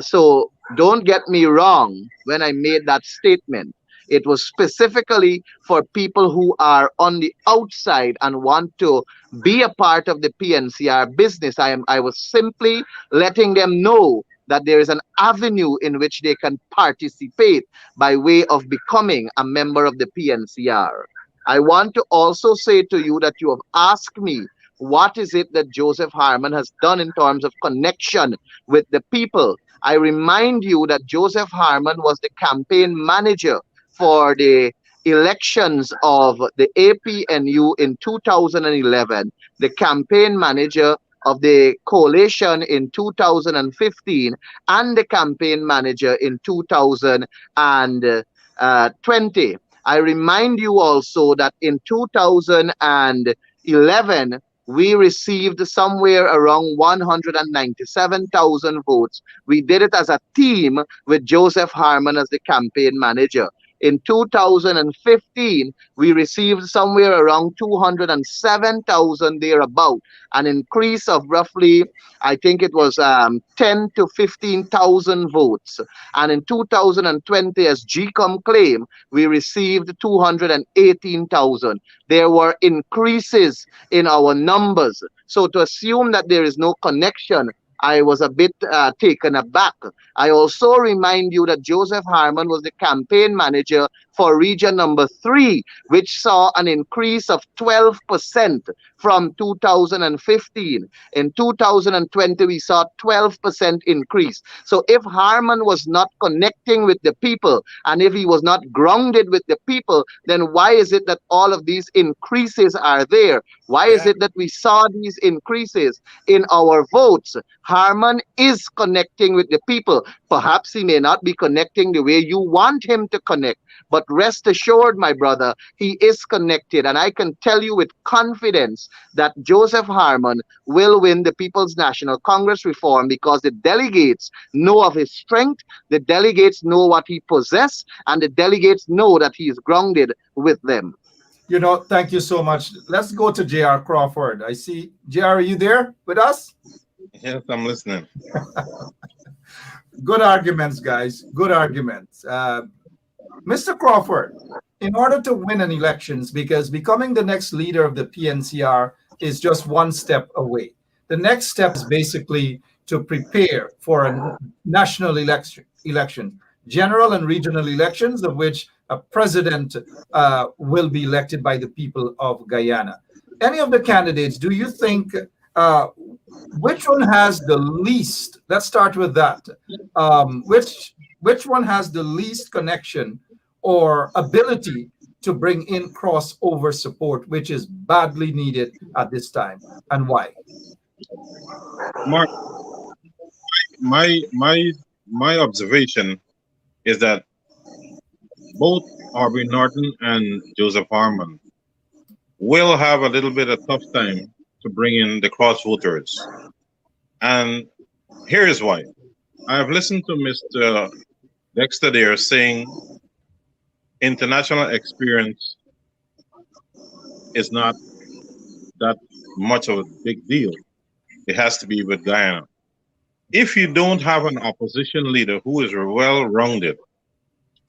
So don't get me wrong when I made that statement. It was specifically for people who are on the outside and want to be a part of the PNCR business. I was simply letting them know that there is an avenue in which they can participate by way of becoming a member of the PNCR. I want to also say to you that you have asked me what is it that Joseph Harmon has done in terms of connection with the people. I remind you that Joseph Harmon was the campaign manager for the elections of the APNU in 2011, the campaign manager of the coalition in 2015, and the campaign manager in 2020. I remind you also that in 2011, we received somewhere around 197,000 votes. We did it as a team with Joseph Harmon as the campaign manager. In 2015, we received somewhere around 207,000 thereabout, an increase of roughly, I think it was 10 to 15,000 votes. And in 2020, as GCOM claimed, we received 218,000. There were increases in our numbers. So to assume that there is no connection, I was a bit taken aback. I also remind you that Joseph Harmon was the campaign manager for region number 3, which saw an increase of 12% from 2015. In 2020, we saw 12% increase. So if Harmon was not connecting with the people, and if he was not grounded with the people, then why is it that all of these increases are there? Why is it that we saw these increases in our votes Harmon is connecting with the people. Perhaps he may not be connecting the way you want him to connect, but rest assured, my brother, he is connected. And I can tell you with confidence that Joseph Harmon will win the People's National Congress reform because the delegates know of his strength, the delegates know what he possesses, and the delegates know that he is grounded with them. Thank you so much. Let's go to J.R. Crawford. I see. J.R., are you there with us? Yes, I'm listening. Good arguments, guys. Good arguments. Mr. Crawford, in order to win an elections, because becoming the next leader of the PNCR is just one step away. The next step is basically to prepare for a national election, general and regional elections, of which a president will be elected by the people of Guyana. Any of the candidates, do you think which one has the least? Let's start with that. Which one has the least connection or ability to bring in crossover support, which is badly needed at this time, and why? Mark, my observation is that both Aubrey Norton and Joseph Harmon will have a little bit of tough time to bring in the cross voters. And here is why. I have listened to Mr. Dexter there saying international experience is not that much of a big deal. It has to be with Guyana. If you don't have an opposition leader who is well-rounded,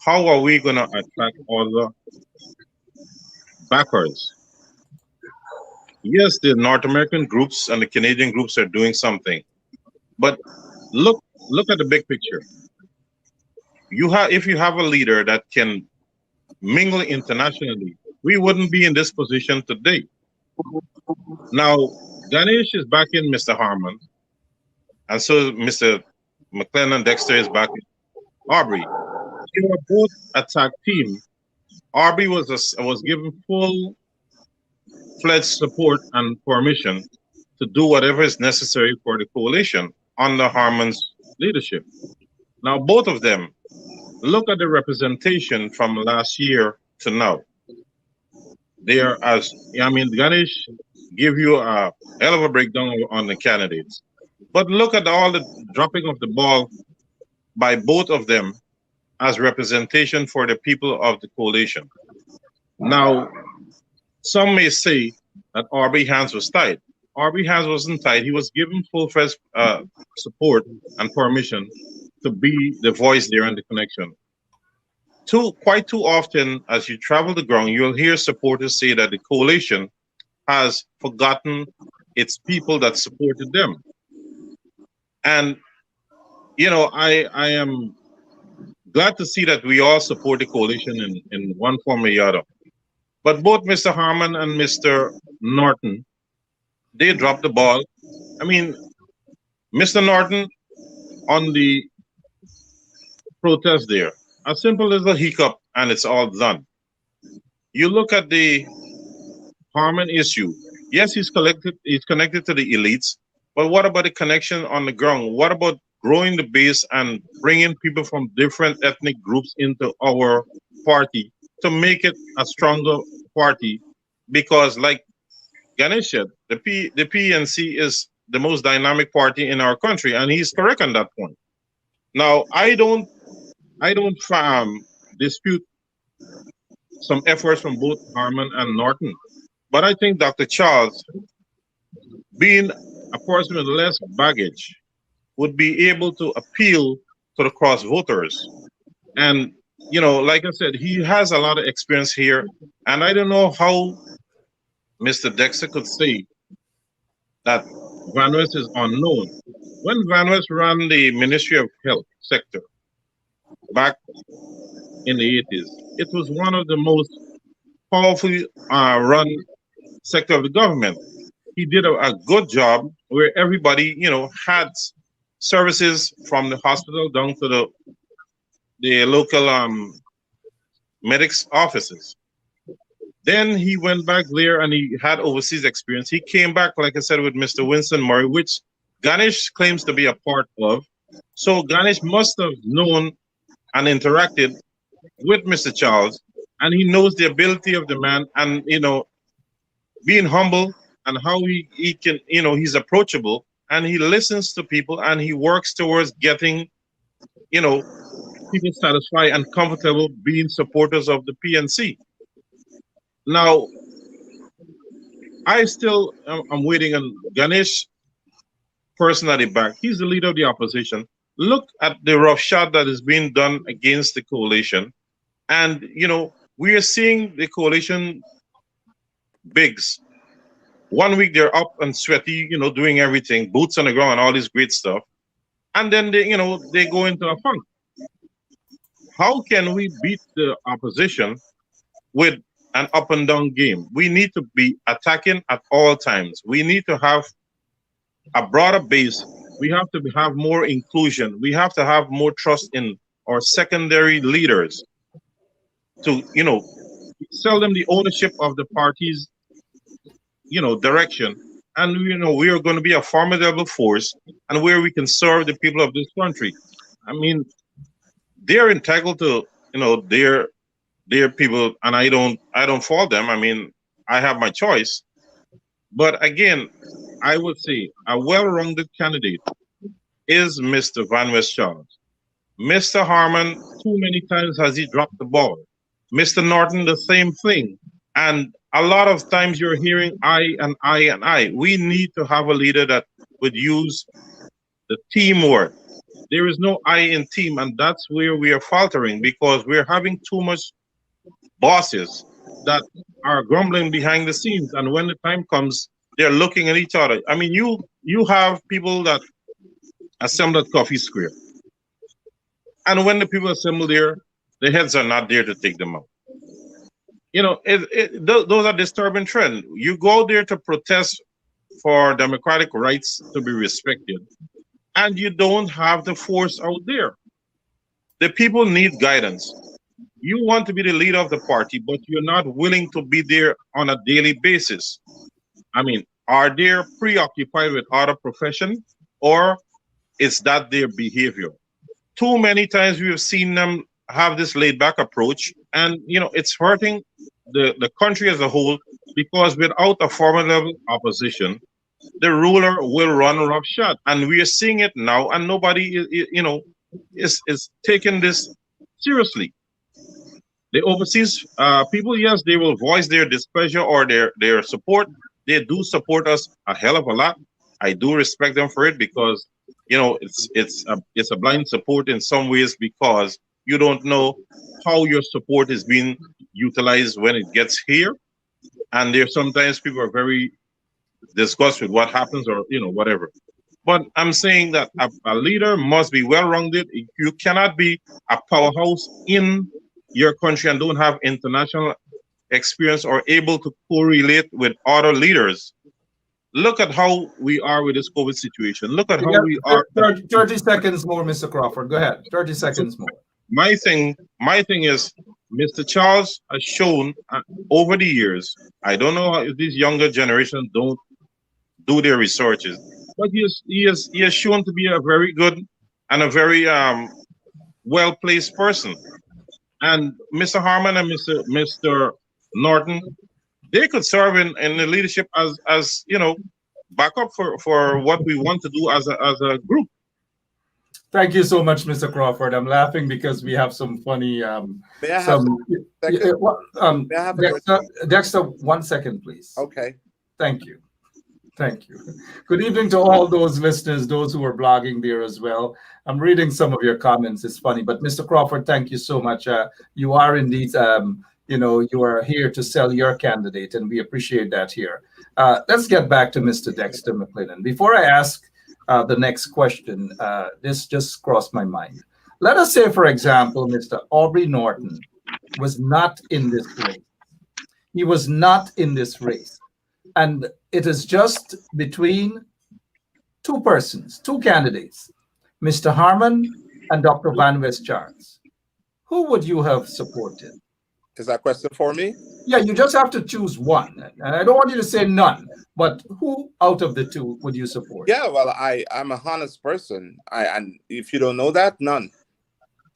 how are we going to attract all the backers? Yes, the North American groups and the Canadian groups are doing something, but look at the big picture. If you have a leader that can mingle internationally, we wouldn't be in this position today. Now, Ganesh is backing Mr. Harmon, and so Mr. Mclennon Dexter is backing Aubrey. They were both attack team. Aubrey was given full-fledged support and permission to do whatever is necessary for the coalition under Harmon's leadership. Now, both of them, look at the representation from last year to now. Ganesh give you a hell of a breakdown on the candidates. But look at all the dropping of the ball by both of them as representation for the people of the coalition. Now, some may say that Aubrey hands was tied. Aubrey hands wasn't tied. He was given full-fledged support and permission to be the voice there and the connection. Quite too often, as you travel the ground, you'll hear supporters say that the coalition has forgotten its people that supported them. And, I am glad to see that we all support the coalition in one form or the other. But both Mr. Harmon and Mr. Norton, they dropped the ball. Mr. Norton on the protest there, as simple as a hiccup, and it's all done. You look at the Harmon issue. Yes, he's connected to the elites, but what about the connection on the ground? What about growing the base and bringing people from different ethnic groups into our party to make it a stronger party? Because, like Ganesh said, the PNC is the most dynamic party in our country, and he's correct on that point. Now, I don't dispute some efforts from both Harmon and Norton, but I think Dr. Charles, being a person with less baggage, would be able to appeal to the cross voters. And, like I said, he has a lot of experience here, and I don't know how Mr. Dexter could say that Van West is unknown. When Van West ran the Ministry of Health sector back in the 80s, it was one of the most powerfully run sector of the government. He did a good job where everybody, had services from the hospital down to the local medics offices. Then he went back there and he had overseas experience. He came back, like I said, with Mr. Winston Murray, which Ganesh claims to be a part of. So Ganesh must have known and interacted with Mr. Charles, and he knows the ability of the man, and being humble and how he can, he's approachable and he listens to people and he works towards getting, you know, people satisfied and comfortable being supporters of the PNC. Now, I still am waiting on Ganesh person at the back. He's the leader of the opposition. Look at the rough shot that is being done against the coalition. And, we are seeing the coalition bigs. 1 week they're up and sweaty, doing everything, boots on the ground and all this great stuff. And then they go into a funk. How can we beat the opposition with an up and down game? We need to be attacking at all times. We need to have a broader base. We have to have more inclusion. We have to have more trust in our secondary leaders to, sell them the ownership of the party's, direction. And, we are going to be a formidable force and where we can serve the people of this country. I mean, they're entitled to, their people, and I don't fault them. I mean, I have my choice. But again, I would say a well-rounded candidate is Mr. Van West Charles. Mr. Harmon, too many times has he dropped the ball. Mr. Norton, the same thing. And a lot of times you're hearing I and I and I. We need to have a leader that would use the teamwork. There is no I in team, and that's where we are faltering because we're having too much bosses that are grumbling behind the scenes. And when the time comes, they're looking at each other. I mean, you have people that assemble at Coffee Square. And when the people assemble there, the heads are not there to take them out. Those are disturbing trends. You go there to protest for democratic rights to be respected, and you don't have the force out there. The people need guidance. You want to be the leader of the party, but you're not willing to be there on a daily basis. I mean, are they preoccupied with other profession, or is that their behavior? Too many times we have seen them have this laid-back approach, and it's hurting the country as a whole because without a formidable opposition, the ruler will run roughshod, and we are seeing it now, and nobody is taking this seriously. The overseas people, yes, they will voice their displeasure or their support. They do support us a hell of a lot. I do respect them for it because it's a blind support in some ways because you don't know how your support is being utilized when it gets here, and there sometimes people are very disgusted with what happens or whatever. But I'm saying that a leader must be well-rounded. You cannot be a powerhouse in your country and don't have international experience or able to correlate with other leaders. Look at how we are with this COVID situation. Look at how we are. 30 seconds more, Mr. Crawford. Go ahead. 30 seconds more. My thing is, Mr. Charles has shown over the years. I don't know if these younger generations don't do their researches, but he has shown to be a very good and a very well-placed person. And Mr. Harmon and Mr. Norton, they could serve in the leadership as backup for what we want to do as a group. Thank you so much, Mr. Crawford. I'm laughing because we have some funny May I have Dexter, 1 second, please. Okay. Thank you. Thank you. Good evening to all those listeners, those who are blogging there as well. I'm reading some of your comments. It's funny, but Mr. Crawford, thank you so much. You are indeed, you are here to sell your candidate, and we appreciate that here. Let's get back to Mr. Dexter Mclennon. Before I ask the next question, this just crossed my mind. Let us say, for example, Mr. Aubrey Norton was not in this race. He was not in this race. And it is just between two persons, two candidates, Mr. Harmon and Dr. Van West Charles. Who would you have supported? Is that question for me? Yeah, you just have to choose one. And I don't want you to say none, but who out of the two would you support? Yeah, well, I'm a honest person. And if you don't know that, none.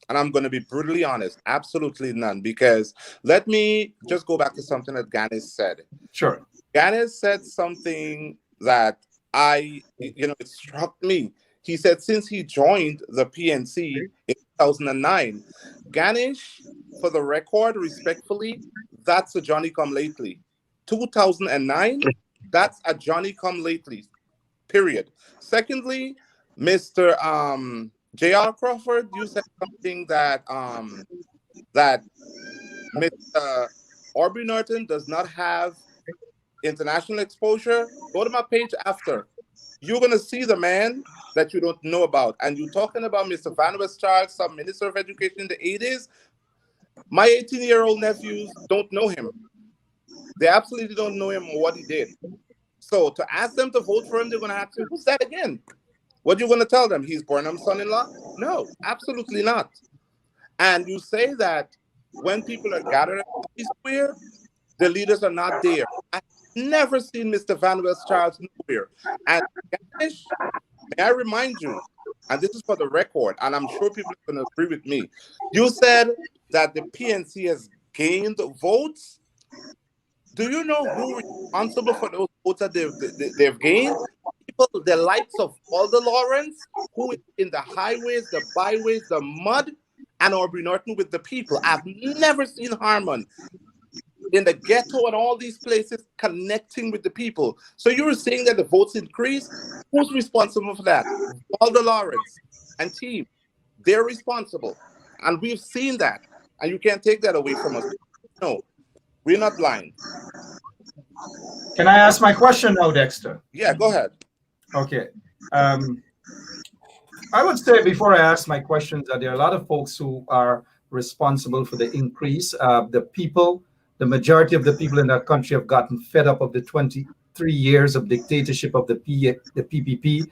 And I'm going to be brutally honest, absolutely none. Because let me just go back to something that Ganesh said. Sure. Ganesh said something that it struck me. He said since he joined the PNC in 2009, Ganesh, for the record, respectfully, that's a Johnny come lately. 2009, that's a Johnny come lately, period. Secondly, Mr. J.R. Crawford, you said something that Mr. Aubrey Norton does not have international exposure. Go to my page after. You're gonna see the man that you don't know about. And you're talking about Mr. Van Westchard, some minister of education in the 80s. My 18-year-old nephews don't know him. They absolutely don't know him or what he did. So to ask them to vote for him, they're gonna ask him, who's that again? What you gonna tell them? He's Burnham's son-in-law? No, absolutely not. And you say that when people are gathered at the square, the leaders are not there. I've never seen Mr. Van West Charles nowhere. And Ganesh, may I remind you, and this is for the record, and I'm sure people are going to agree with me. You said that the PNC has gained votes. Do you know who is responsible for those votes that they've gained? People, the likes of Alder Lawrence, who is in the highways, the byways, the mud, and Aubrey Norton with the people. I've never seen Harmon in the ghetto and all these places connecting with the people. So you were saying that the votes increased. Who's responsible for that? Alder Lawrence and team. They're responsible. And we've seen that. And you can't take that away from us. No, we're not blind. Can I ask my question now, Dexter? Yeah, go ahead. Okay. I would say before I ask my questions that there are a lot of folks who are responsible for the increase. The majority of the people in that country have gotten fed up of the 23 years of dictatorship of the PPP,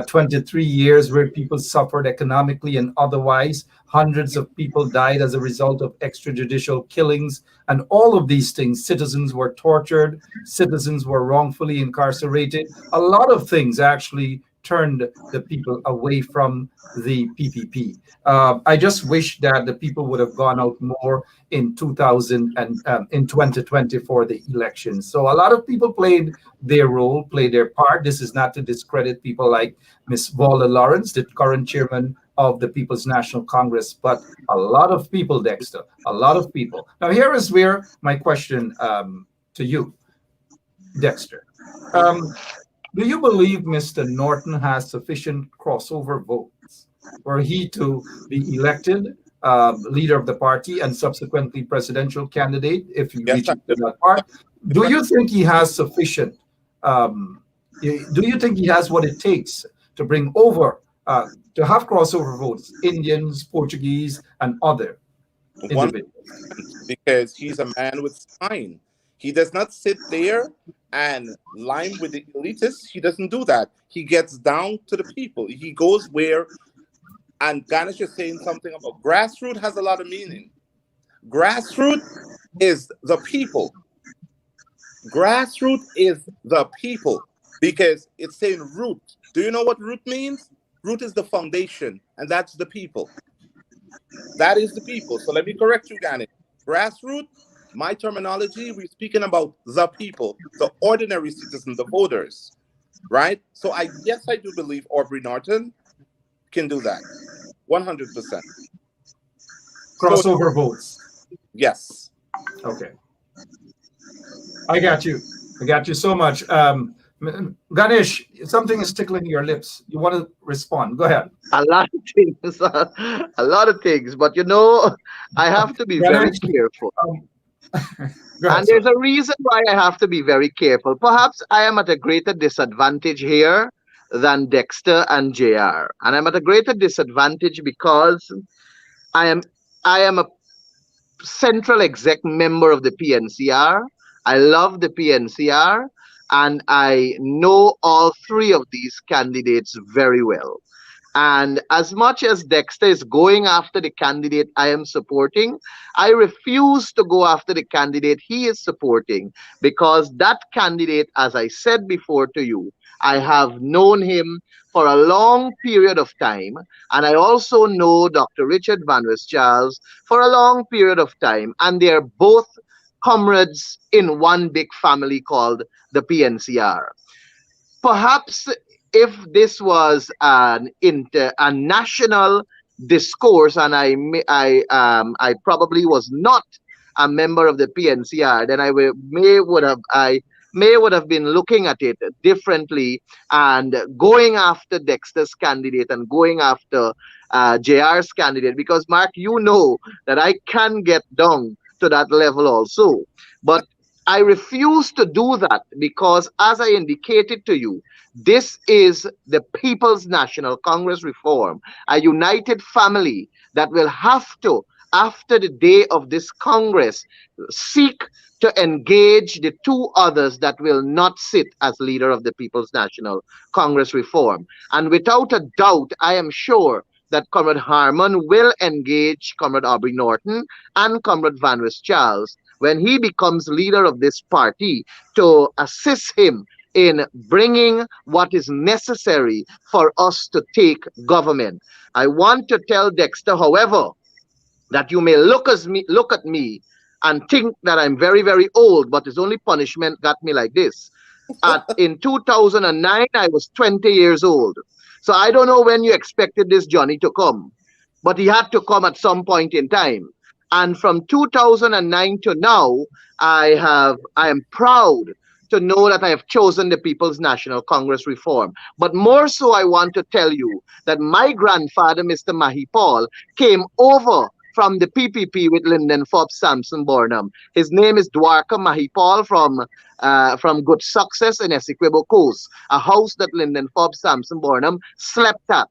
23 years where people suffered economically and otherwise. Hundreds of people died as a result of extrajudicial killings. And all of these things, citizens were tortured, citizens were wrongfully incarcerated. A lot of things actually turned the people away from the PPP. I just wish that the people would have gone out more in 2020 for the elections. So a lot of people played their role, played their part. This is not to discredit people like Ms. Paula Lawrence, the current chairman of the People's National Congress, but a lot of people, Dexter, a lot of people. Now here is where my question to you, Dexter. Do you believe Mr. Norton has sufficient crossover votes for he to be elected leader of the party and subsequently presidential candidate if he reaches to that part? Do you think he has sufficient? Do you think he has what it takes to bring over, to have crossover votes, Indians, Portuguese, and other individuals? Because he's a man with spine. He does not sit there and line with the elitists. He doesn't do that. He gets down to the people. He goes where, and Ganesh is saying something about grassroots has a lot of meaning. Grassroots is the people. Grassroots is the people because it's saying root. Do you know what root means? Root is the foundation, and that's the people. That is the people. So let me correct you, Ganesh. Grassroots, my terminology, we're speaking about the people, the ordinary citizen, the voters, right? So yes, I do believe Aubrey Norton can do that, 100%. Crossover votes. Yes. Okay. I got you. I got you so much. Ganesh, something is tickling your lips. You want to respond? Go ahead. A lot of things, a lot of things. But I have to be very careful. And there's a reason why I have to be very careful. Perhaps I am at a greater disadvantage here than Dexter and JR. And I'm at a greater disadvantage because I am a central exec member of the PNCR. I love the PNCR. And I know all three of these candidates very well. And as much as Dexter is going after the candidate I am supporting, I refuse to go after the candidate he is supporting, because that candidate, as I said before to you, I have known him for a long period of time. And I also know Dr. Richard Van Charles for a long period of time. And they're both comrades in one big family called the PNCR. Perhaps if this was a national discourse, and I probably was not a member of the PNCR, then may would have been looking at it differently and going after Dexter's candidate and going after JR's candidate, because Mark, you know that I can get down to that level also. But I refuse to do that because, as I indicated to you, this is the People's National Congress reform, a united family that will have to, after the day of this Congress, seek to engage the two others that will not sit as leader of the People's National Congress reform. And without a doubt, I am sure that Comrade Harmon will engage Comrade Aubrey Norton and Comrade Van Charles when he becomes leader of this party to assist him in bringing what is necessary for us to take government. I want to tell Dexter, however, that you may look at me and think that I'm very, very old, but it's only punishment got me like this. In 2009, I was 20 years old. So I don't know when you expected this Johnny to come, but he had to come at some point in time. And from 2009 to now, I am proud to know that I have chosen the People's National Congress reform. But more so, I want to tell you that my grandfather, Mr. Mahipaul, came over from the PPP with Lyndon Forbes Sampson Burnham. His name is Dwarka Mahipaul from Good Success in Essequibo Coast, a house that Lyndon Forbes Sampson Burnham slept at.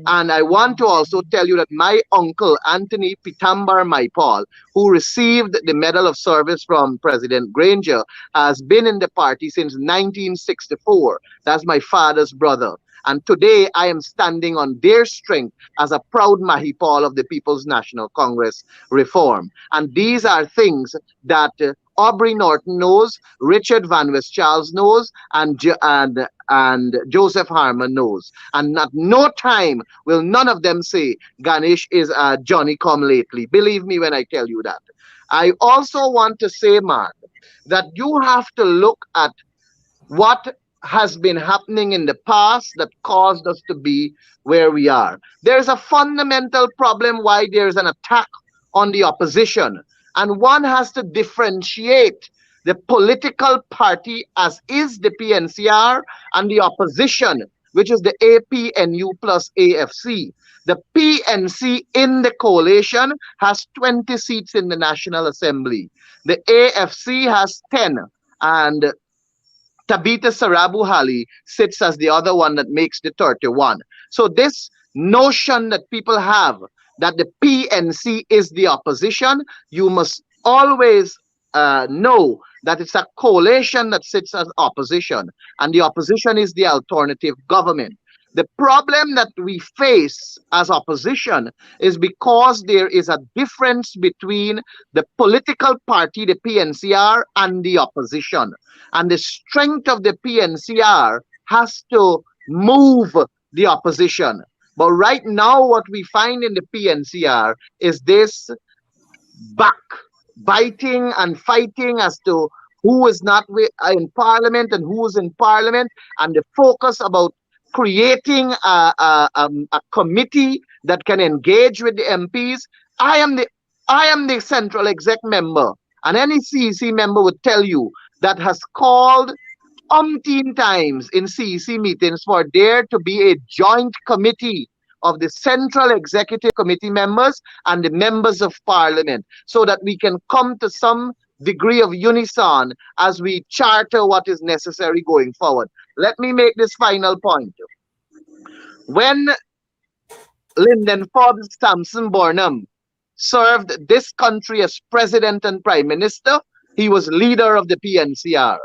And I want to also tell you that my uncle, Anthony Pitambar Mahipaul, who received the Medal of Service from President Granger, has been in the party since 1964. That's my father's brother. And today I am standing on their strength as a proud Mahipaul of the People's National Congress reform. And these are things that Aubrey Norton knows, Richard Van Charles knows, and Joseph Harmon knows. And at no time will none of them say Ganesh is a Johnny come lately. Believe me when I tell you that. I also want to say, Mark, that you have to look at what has been happening in the past that caused us to be where we are. There's a fundamental problem why there's an attack on the opposition. And one has to differentiate the political party, as is the PNCR, and the opposition, which is the APNU plus AFC. The PNC in the coalition has 20 seats in the National Assembly. The AFC has 10. And Tabitha Sarabu Hali sits as the other one that makes the 31. So this notion that people have that the PNC is the opposition, you must always know that it's a coalition that sits as opposition, and the opposition is the alternative government. The problem that we face as opposition is because there is a difference between the political party, the PNCR, and the opposition. And the strength of the PNCR has to move the opposition. But right now, what we find in the PNCR is this backbiting and fighting as to who is not in parliament and who is in parliament, and the focus about creating a committee that can engage with the MPs. I am the central exec member, and any CEC member would tell you that has called umpteen times in CEC meetings for there to be a joint committee of the Central Executive Committee members and the members of Parliament, so that we can come to some degree of unison as we charter what is necessary going forward. Let me make this final point. When Lyndon Forbes Sampson Burnham served this country as president and prime minister, he was leader of the PNCR.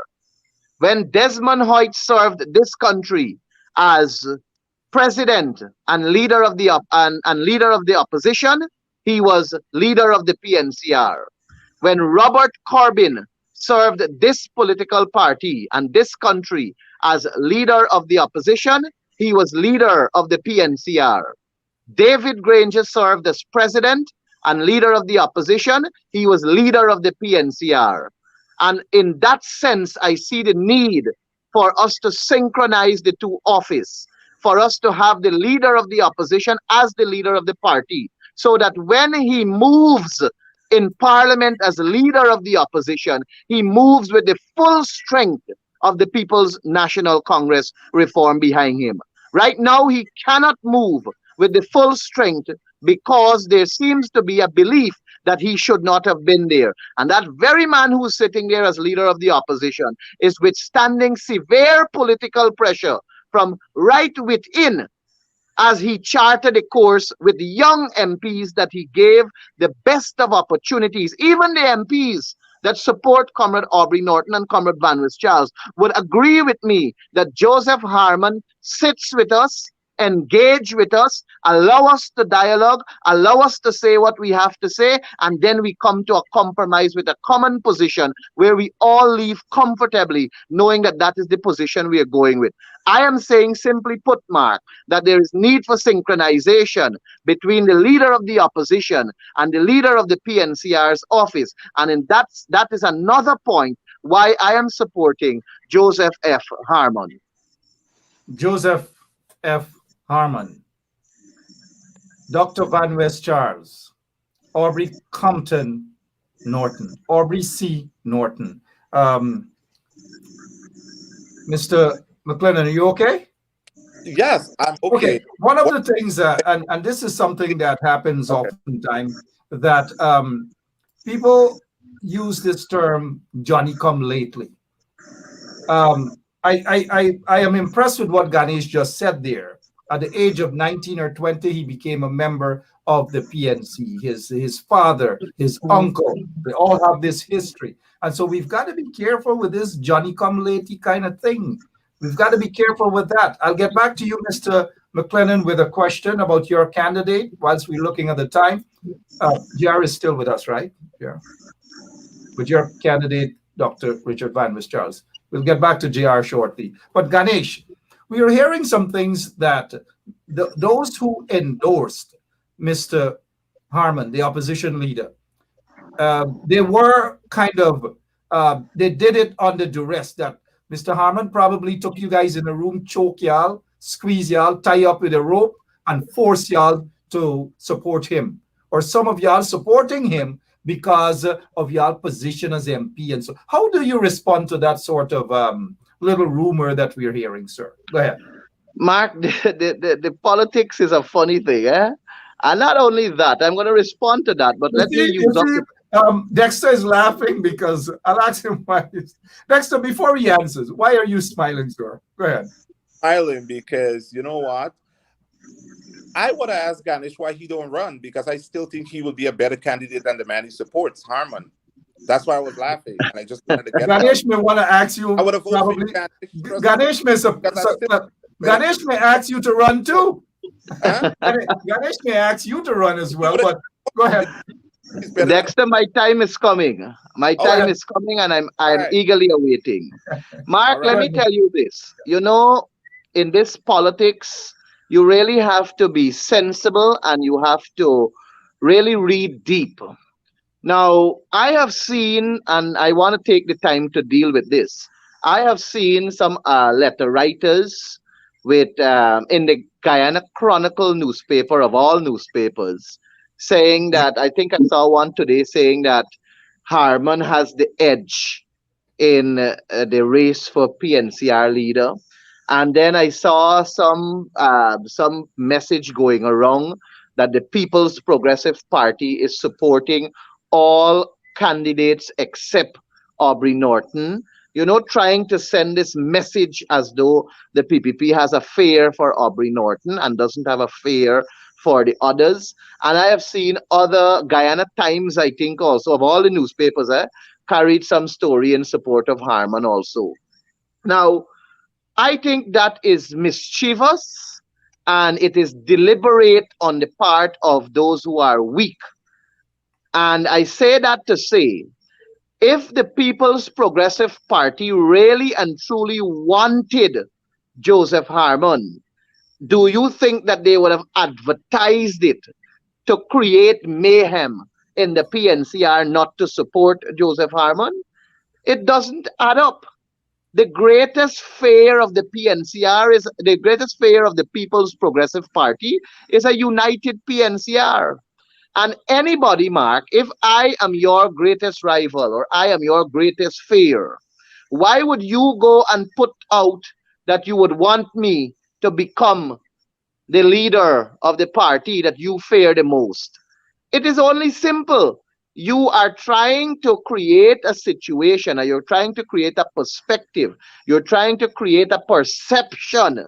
When Desmond Hoyt served this country as president and leader of the and leader of the opposition, he was leader of the PNCR. When Robert Corbyn served this political party and this country as leader of the opposition, he was leader of the PNCR. David Granger served as president and leader of the opposition. He was leader of the PNCR. And in that sense, I see the need for us to synchronize the two offices, for us to have the leader of the opposition as the leader of the party, so that when he moves in parliament as leader of the opposition, he moves with the full strength of the People's National Congress reform behind him. Right now, he cannot move with the full strength because there seems to be a belief that he should not have been there. And that very man who's sitting there as leader of the opposition is withstanding severe political pressure from right within, as he charted a course with the young MPs that he gave the best of opportunities. Even the MPs that support Comrade Aubrey Norton and Comrade Van Charles would agree with me that Joseph Harmon sits with us, engage with us, allow us to dialogue, allow us to say what we have to say, and then we come to a compromise with a common position where we all leave comfortably, knowing that that is the position we are going with. I am saying, simply put, Mark, that there is need for synchronization between the leader of the opposition and the leader of the PNCR's office. And in that is another point why I am supporting Joseph F. Harmon. Joseph F. Harmon, Dr. Van West Charles, Aubrey Compton Norton, Aubrey C. Norton. Mr. Mclennon, are you okay? Yes, I'm okay. One of the things, and this is something that happens oftentimes, that people use this term Johnny come lately. I am impressed with what Ganesh just said there. At the age of 19 or 20, he became a member of the PNC. His father, his uncle, they all have this history. And so we've got to be careful with this Johnny come lately kind of thing. We've got to be careful with that. I'll get back to you, Mr. Mclennon, with a question about your candidate whilst we're looking at the time. JR is still with us, right? Yeah. With your candidate, Dr. Richard Van West Charles. We'll get back to JR shortly. But Ganesh, we are hearing some things that those who endorsed Mr. Harmon, the opposition leader, they were kind of, they did it under duress, that Mr. Harmon probably took you guys in a room, choke y'all, squeeze y'all, tie up with a rope, and force y'all to support him. Or some of y'all supporting him because of y'all position as MP. And so how do you respond to that sort of little rumor that we're hearing, sir? Go ahead. Mark, the politics is a funny thing, eh? And not only that, I'm going to respond to that, but let me use up. Dexter is laughing because I'll ask him why. Dexter, before he answers, why are you smiling, sir? Go ahead. Smiling because, you know what? I would have asked Ganesh why he don't run, because I still think he will be a better candidate than the man he supports, Harmon. That's why I was laughing. And I just wanted to get Ganesh may want to ask you. I would have probably. Ganesh Ganesh may ask you to run too. Huh? Ganesh may ask you to run as well, but go ahead. Dexter, my time is coming. My time is coming, and I'm eagerly awaiting. Mark, let me tell you this. You know, in this politics, you really have to be sensible and you have to really read deep. Now, I have seen, and I want to take the time to deal with this. I have seen some letter writers with in the Guyana Chronicle newspaper, of all newspapers, saying that, I think I saw one today saying that Harmon has the edge in the race for PNCR leader. And then I saw some message going around that the People's Progressive Party is supporting all candidates except Aubrey Norton, you know, trying to send this message as though the PPP has a fear for Aubrey Norton and doesn't have a fear for the others. And I have seen other Guyana Times, I think also, of all the newspapers, carried some story in support of Harmon also. Now, I think that is mischievous, and it is deliberate on the part of those who are weak. And I say that to say, if the People's Progressive Party really and truly wanted Joseph Harmon, do you think that they would have advertised it to create mayhem in the PNCR not to support Joseph Harmon? It doesn't add up. The greatest fear of the PNCR is the greatest fear of the People's Progressive Party is a united PNCR. And anybody, Mark, if I am your greatest rival or I am your greatest fear, why would you go and put out that you would want me to become the leader of the party that you fear the most? It is only simple. You are trying to create a situation, or you're trying to create a perspective, you're trying to create a perception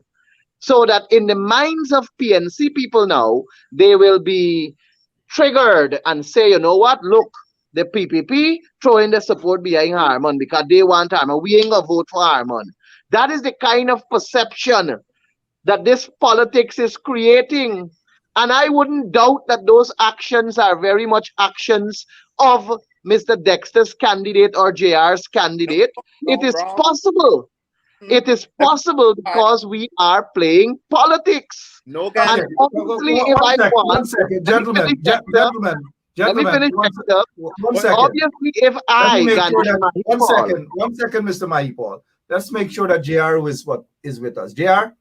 so that in the minds of PNC people now, they will be triggered and say, you know what, look, the PPP throwing the support behind Harmon because they want Harmon. We ain't gonna vote for Harmon. That is the kind of perception that this politics is creating. And I wouldn't doubt that those actions are very much actions of Mr. Dexter's candidate or JR's candidate. It No, is wrong. possible. It is possible I- because we are playing politics. No, And Ganesh. obviously, if I One want, second, let me gentlemen, finish, Dexter. Let me finish, Dexter. one second. Obviously, if Let I, me make sure Ganesh that Mahipaul, one second, Mr. Mahipaul. Let's make sure that JR is with us. JR?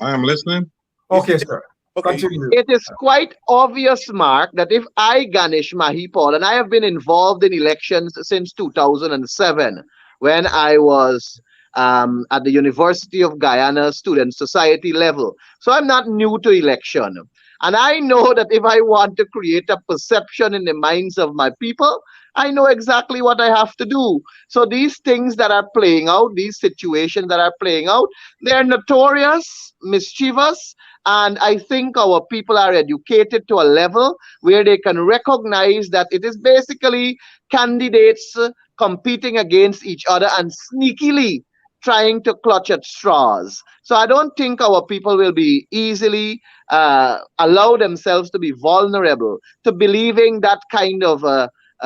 I am listening. Okay, sir. Okay. Continue. it is quite obvious, Mark, that if I, Ganesh Mahipaul, and I have been involved in elections since 2007, when I was at the University of Guyana Student Society level. So I'm not new to election. And I know that if I want to create a perception in the minds of my people, I know exactly what I have to do. So these things that are playing out, these situations that are playing out, they're notorious, mischievous, and I think our people are educated to a level where they can recognize that it is basically candidates competing against each other and sneakily trying to clutch at straws. So I don't think our people will be easily allow themselves to be vulnerable to believing that kind of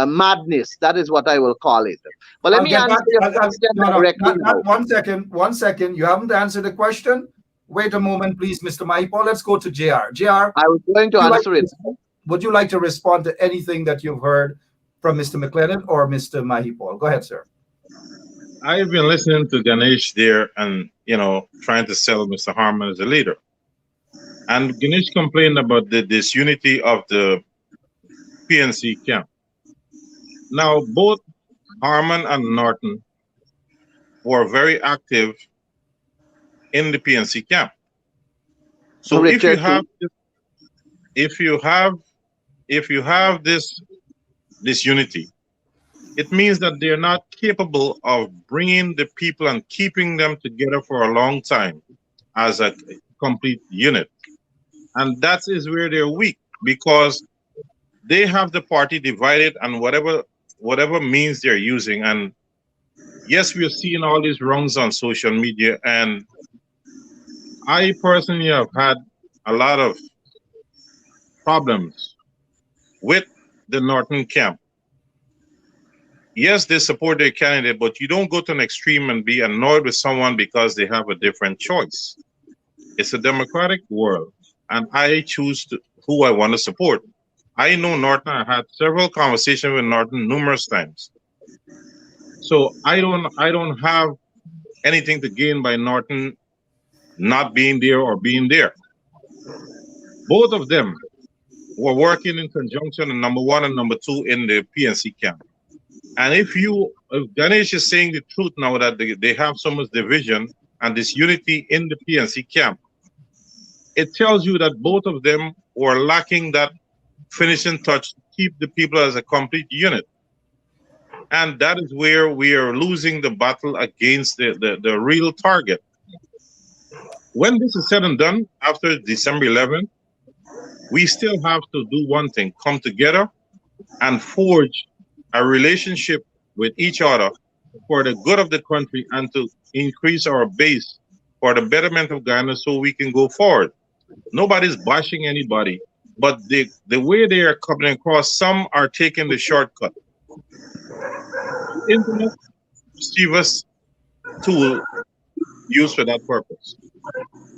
madness. That is what I will call it. But let I'll me get answer back. your question No, directly now. not 1 second. 1 second. You haven't answered the question. Wait a moment, please, Mr. Mahipaul. Let's go to JR. JR, I was going to answer it. would you like to respond to anything that you've heard from Mr. Mclennon or Mr. Mahipaul? Go ahead, sir. I've been listening to Ganesh there and, trying to sell Mr. Harmon as a leader. And Ganesh complained about the disunity of the PNC camp. Now, both Harmon and Norton were very active in the PNC camp. So Richard, if you have this unity, it means that they're not capable of bringing the people and keeping them together for a long time as a complete unit. And that is where they're weak, because they have the party divided and whatever means they're using. And yes, we're seeing all these wrongs on social media, and I personally have had a lot of problems with the Norton camp. Yes, they support their candidate, but you don't go to an extreme and be annoyed with someone because they have a different choice. It's a democratic world, and I choose who I want to support. I know Norton. I had several conversations with Norton numerous times. So I don't have anything to gain by Norton not being there or being there. Both of them were working in conjunction, and number one and number two in the PNC camp. And if Ganesh is saying the truth now that they have so much division and this unity in the PNC camp, it tells you that both of them were lacking that finishing touch to keep the people as a complete unit. And that is where we are losing the battle against the real target. When this is said and done, after December 11th, we still have to do one thing: come together and forge a relationship with each other for the good of the country and to increase our base for the betterment of Guyana so we can go forward. Nobody's bashing anybody, but the way they are coming across, some are taking the shortcut. The internet mischievous tool used for that purpose.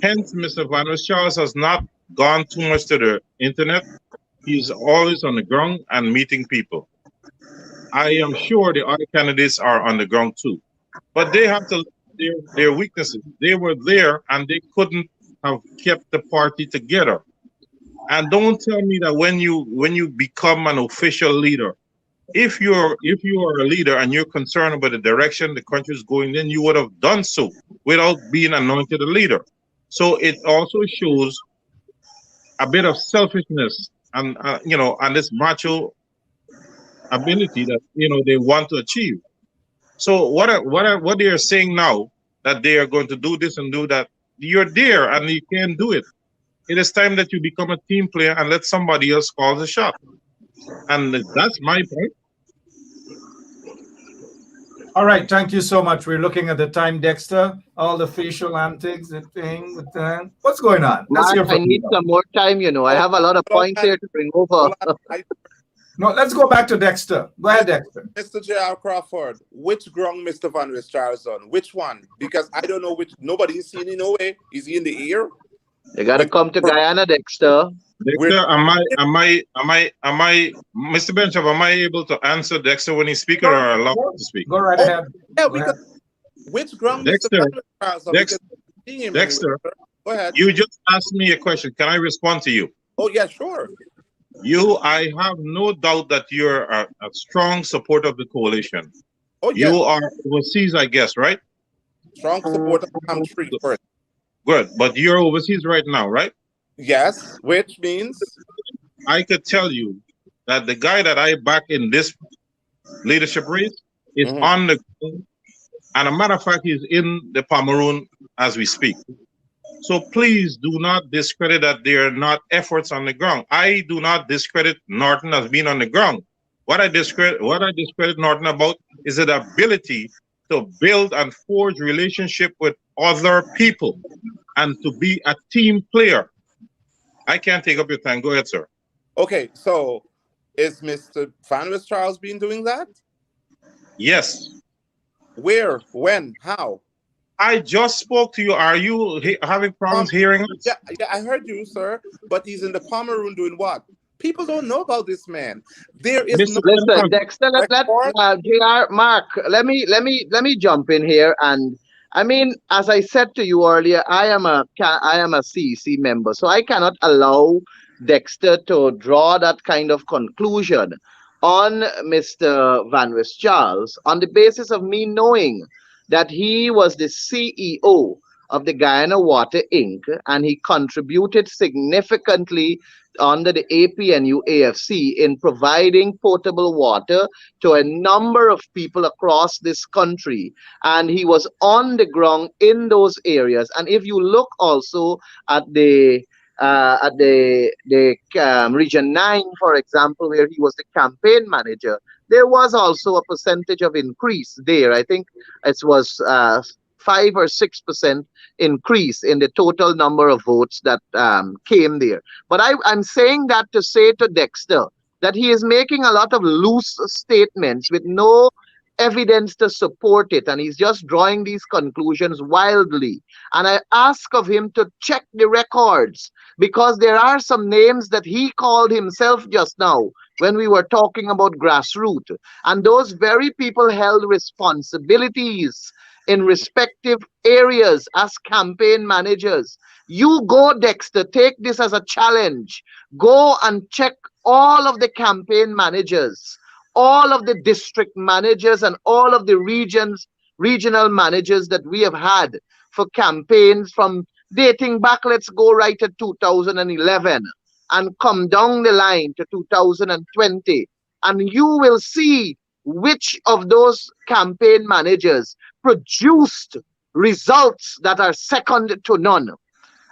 Hence, Mr. Van Charles has not gone too much to the internet. He's always on the ground and meeting people. I am sure the other candidates are on the ground too, but they have to their weaknesses. They were there and they couldn't have kept the party together. And don't tell me that when you become an official leader, if you are a leader and you're concerned about the direction the country is going, then you would have done so without being anointed a leader. So it also shows a bit of selfishness and and this macho ability that they want to achieve. So what they are saying now, that they are going to do this and do that, you're there and you can't do it. It is time that you become a team player and let somebody else call the shot. And that's my point. All right, thank you so much. We're looking at the time, Dexter. All the facial antics, the thing, the thing. What's going on? Let's hear Mark, I from need you. some more time. I have a lot of points here to bring over. No, let's go back to Dexter. Go ahead, Dexter. Mr. J.R. Crawford, which ground Mr. Van Charles on? Which one? Because I don't know which. Nobody's seen in no way. Is he in the air? You gotta come to Guyana, Dexter. Dexter, Mr. Benchop, am I able to answer Dexter when he's speaking, or allowed to speak? Go right ahead. Yeah, Go ahead. which ground Dexter, Mr. Van Charles on? Dexter, Go ahead. you just asked me a question. Can I respond to you? Oh, yeah, sure. I have no doubt that you're a strong supporter of the coalition. Oh, yes. You are overseas, I guess, right? Strong supporter of the country first. Good, but you're overseas right now, right? Yes, which means? I could tell you that the guy that I back in this leadership race is on the ground, and a matter of fact, he's in the Pomeroon as we speak. So please do not discredit that there are not efforts on the ground. I do not discredit Norton as being on the ground. What I discredit Norton about is the ability to build and forge relationship with other people and to be a team player. I can't take up your time. Go ahead, sir. Okay, so is Mr. Van Charles been doing that? Yes. Where? When? How? I just spoke to you. Are you having problems hearing us? Yeah, I heard you, sir. But he's in the Pomeroon doing what? People don't know about this man. There is no. Listen, Dexter, JR, Mark, let me jump in here. And I mean, as I said to you earlier, I am a CEC member, so I cannot allow Dexter to draw that kind of conclusion on Mr. Van Charles on the basis of me knowing that he was the CEO of the Guyana Water Inc. and he contributed significantly under the APNU AFC in providing potable water to a number of people across this country, and he was on the ground in those areas. And if you look also at the Region 9, for example, where he was the campaign manager, there was also a percentage of increase there. I think it was 5 or 6% increase in the total number of votes that came there. But I'm saying that to say to Dexter that he is making a lot of loose statements with no evidence to support it, and he's just drawing these conclusions wildly. And I ask of him to check the records, because there are some names that he called himself just now when we were talking about grassroots, and those very people held responsibilities in respective areas as campaign managers. You go, Dexter, take this as a challenge. Go and check all of the campaign managers, all of the district managers, and all of the regional managers that we have had for campaigns from dating back, let's go right to 2011 and come down the line to 2020. And you will see which of those campaign managers produced results that are second to none.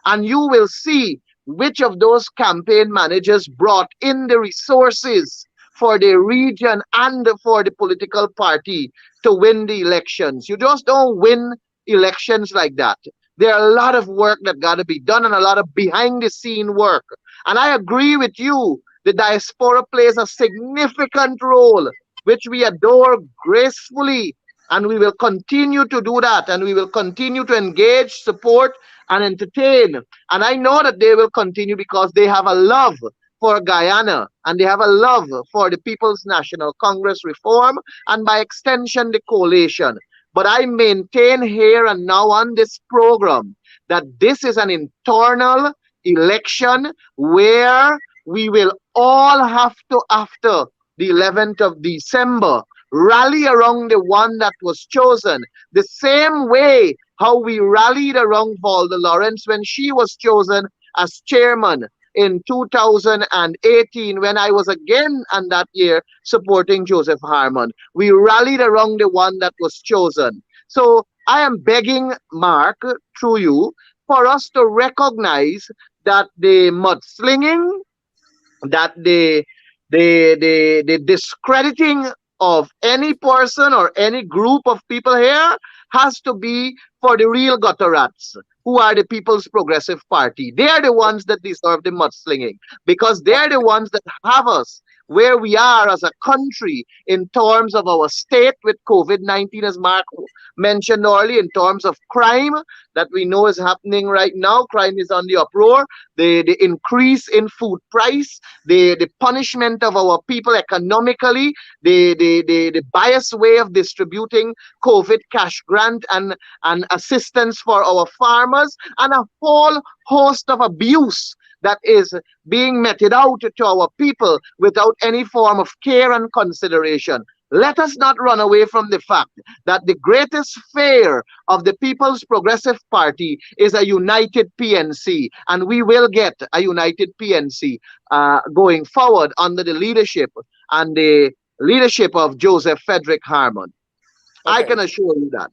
And you will see which of those campaign managers brought in the resources for the region and for the political party to win the elections. You just don't win elections like that. There are a lot of work that got to be done and a lot of behind the scene work. And I agree with you. The diaspora plays a significant role, which we adore gracefully. And we will continue to do that. And we will continue to engage, support, and entertain. And I know that they will continue because they have a love for Guyana and they have a love for the People's National Congress reform and by extension the coalition. But I maintain here and now on this program that this is an internal election where we will all have to, after the 11th of December, rally around the one that was chosen. The same way how we rallied around Valda Lawrence when she was chosen as chairman in 2018, when I was again and that year supporting Joseph Harmon. We rallied around the one that was chosen. So I am begging Mark, through you, for us to recognize that the mudslinging, that the discrediting of any person or any group of people here has to be for the real gutter rats, who are the People's Progressive Party. They are the ones that deserve the mudslinging because they're the ones that have us where we are as a country in terms of our state with COVID-19, as Mark mentioned earlier, in terms of crime that we know is happening right now. Crime is on the uproar. The increase in food price, the punishment of our people economically, the biased way of distributing COVID cash grant and assistance for our farmers, and a whole host of abuse that is being meted out to our people without any form of care and consideration. Let us not run away from the fact that the greatest fear of the People's Progressive Party is a united PNC, and we will get a united PNC going forward under the leadership and the leadership of Joseph Frederick Harmon. I can assure you that.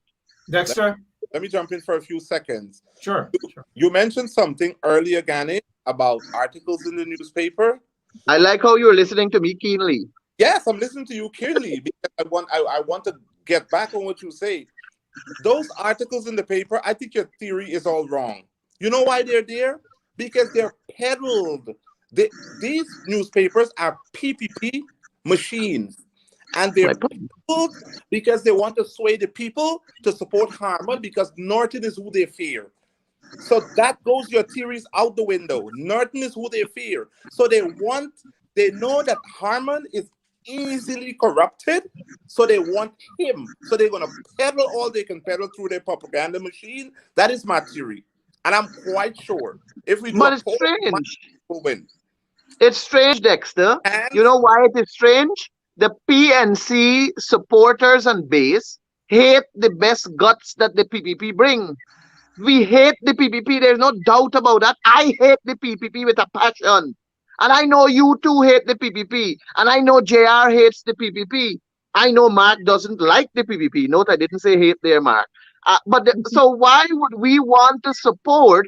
Dexter? Let me jump in for a few seconds. Sure. You mentioned something earlier, Ganesh, about articles in the newspaper. I like how you're listening to me keenly. Yes, I'm listening to you keenly because I want to get back on what you say. Those articles in the paper, I think your theory is all wrong. You know why they're there? Because they're peddled. These newspapers are PPP machines. And they're peddled because they want to sway the people to support Harmon because Norton is who they fear. So that goes your theories out the window. Norton is who they fear. So they know that Harmon is easily corrupted, so they want him. So they're going to peddle all they can peddle through their propaganda machine. That is my theory. And I'm quite sure if we do but it's strange. We'll win. It's strange, Dexter. And you know why it is strange? The PNC supporters and base hate the best guts that the PPP bring. We hate the PPP. There's no doubt about that. I hate the PPP with a passion. And I know you too hate the PPP. And I know JR hates the PPP. I know Mark doesn't like the PPP. Note, I didn't say hate there, Mark. So why would we want to support,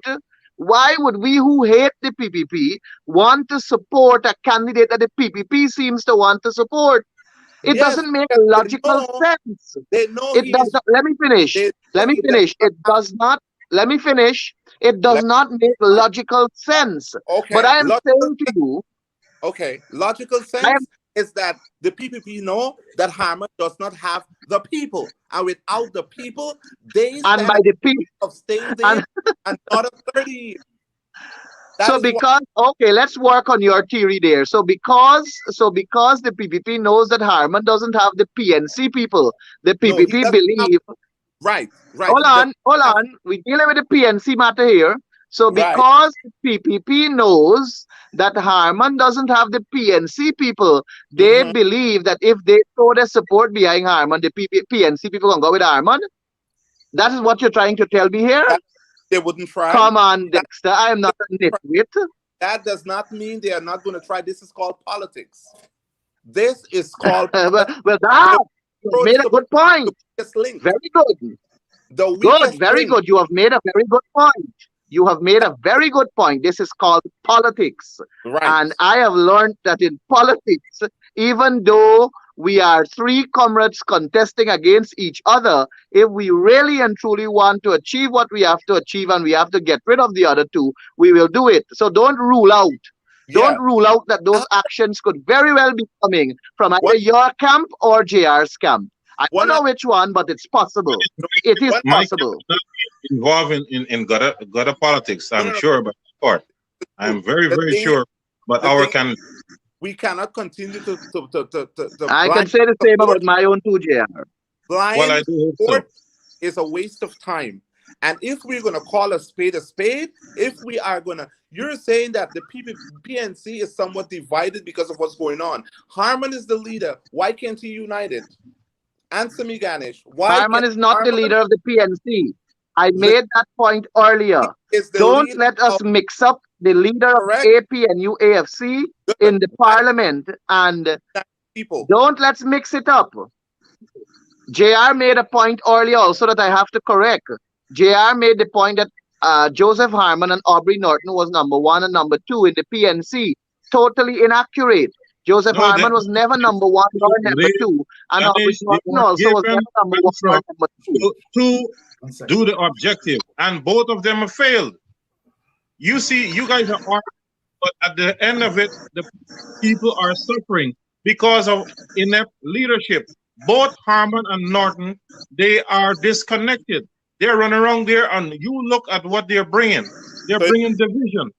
why would we who hate the PPP want to support a candidate that the PPP seems to want to support? It doesn't make logical sense. They know it does not. Let me finish. Let me finish. It does not. Let me finish. It does not make logical sense. Okay. But I am saying to you. Okay. Logical sense is that the PPP know that Harmon does not have the people, and without the people, they and by the people of staying there and not 30. So because okay, let's work on your theory there. So because the PPP knows that Harmon doesn't have the PNC people, the PPP believe. Right. Hold on. We're dealing with the PNC matter here. So because the PPP knows that Harmon doesn't have the PNC people, they believe that if they throw their support behind Harmon, the PNC people can go with Harmon. That is what you're trying to tell me here? They wouldn't try. Come on, Dexter. I am not a nitwit. That does not mean they are not going to try. This is called politics. This is called... You made a good point. Very good. Very good. You have made a very good point. You have made a very good point. This is called politics. Right. And I have learned that in politics, even though we are three comrades contesting against each other. If we really and truly want to achieve what we have to achieve and we have to get rid of the other two, we will do it. So don't rule out. Don't Yeah. rule out that those actions could very well be coming from either One, your camp or JR's camp. I don't one, know which one, but it's possible. It is one. Mike possible. is not involved in gutter politics, No, I'm no, no. sure, but part. I'm very, The very thing, sure. But the our thing, can we cannot continue to I can blind say the same support. about my own two, JR. well, I Blind do hope so. support is a waste of time. And if we're going to call a spade, if we are going to, you're saying that the PNC is somewhat divided because of what's going on. Harmon is the leader. Why can't he unite it? Answer me, Ganesh. Why Harmon can't is not the Harmon leader of the PNC. I li- made that point earlier. is the Don't leader let us of mix up the leader of correct the APNU AFC in the parliament, and people? don't let's mix it up. JR made a point earlier also that I have to correct. JR made the point that Joseph Harmon and Aubrey Norton was number one and number two in the PNC. Totally inaccurate. Joseph No, Harmon was never number one nor number they, two, and Aubrey Ganesh, they Norton were also was given never number one construct or number two. to One second. do the objective, and both of them have failed. You see, you guys are arguing, but at the end of it, the people are suffering because of inept leadership. Both Harmon and Norton, they are disconnected. They're running around there, and you look at what they're bringing. They're So bringing division.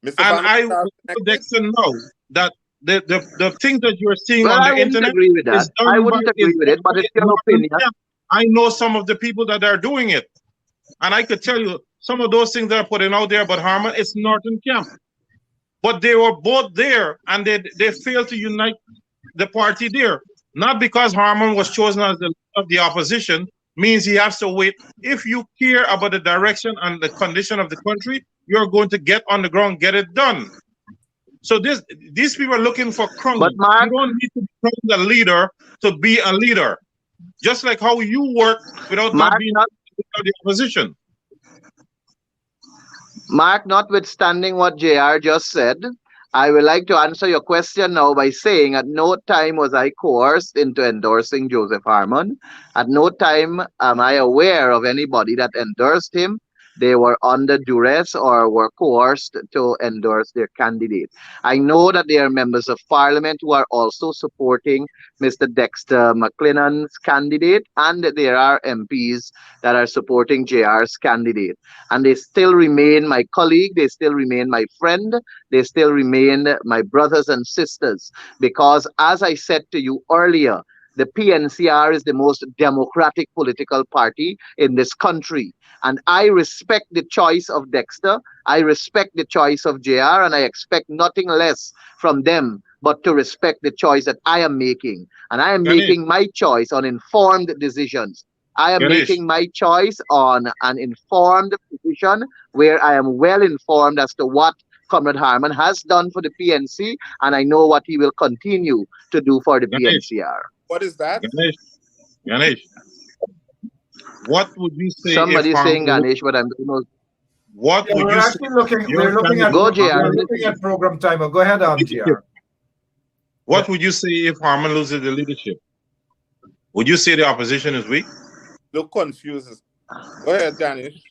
Mr. And Van I are want connected. Dexter know that the thing that you're seeing Well, on I the wouldn't internet agree with that. is I done by wouldn't agree with it, but it's your Norton opinion. camp. I know some of the people that are doing it, and I could tell you some of those things that are putting out there about Harmon. It's Norton camp, but they were both there, and they failed to unite the party there. Not because Harmon was chosen as the leader of the opposition means he has to wait. If you care about the direction and the condition of the country, you're going to get on the ground, get it done. So these people are looking for crumbs. But Mark, You don't need to become a leader to be a leader. Just like how you work without not Mark, being not, the opposition. Mark, notwithstanding what JR just said, I would like to answer your question now by saying at no time was I coerced into endorsing Joseph Harmon. At no time am I aware of anybody that endorsed him. They were under duress or were coerced to endorse their candidate. I know that there are members of parliament who are also supporting Mr. Dexter Mclennon's candidate, and there are MPs that are supporting JR's candidate. And they still remain my colleague, they still remain my friend, they still remain my brothers and sisters. Because as I said to you earlier, the PNCR is the most democratic political party in this country. And I respect the choice of Dexter. I respect the choice of JR, and I expect nothing less from them but to respect the choice that I am making. And I am Ganesh, making my choice on informed decisions. I am Ganesh, making my choice on an informed position where I am well informed as to what Comrade Harmon has done for the PNC, and I know what he will continue to do for the Ganesh, PNCR. What is that? Ganesh, what would you say if Somebody is saying Harmon? Ganesh, but I'm What Yeah, would we're you say actually looking. your We're looking at. Go, candidate JR. We're looking at program timer. Go ahead, GR. What would you say if Harmon loses the leadership? Would you say the opposition is weak? Look confused. Go ahead, Ganesh.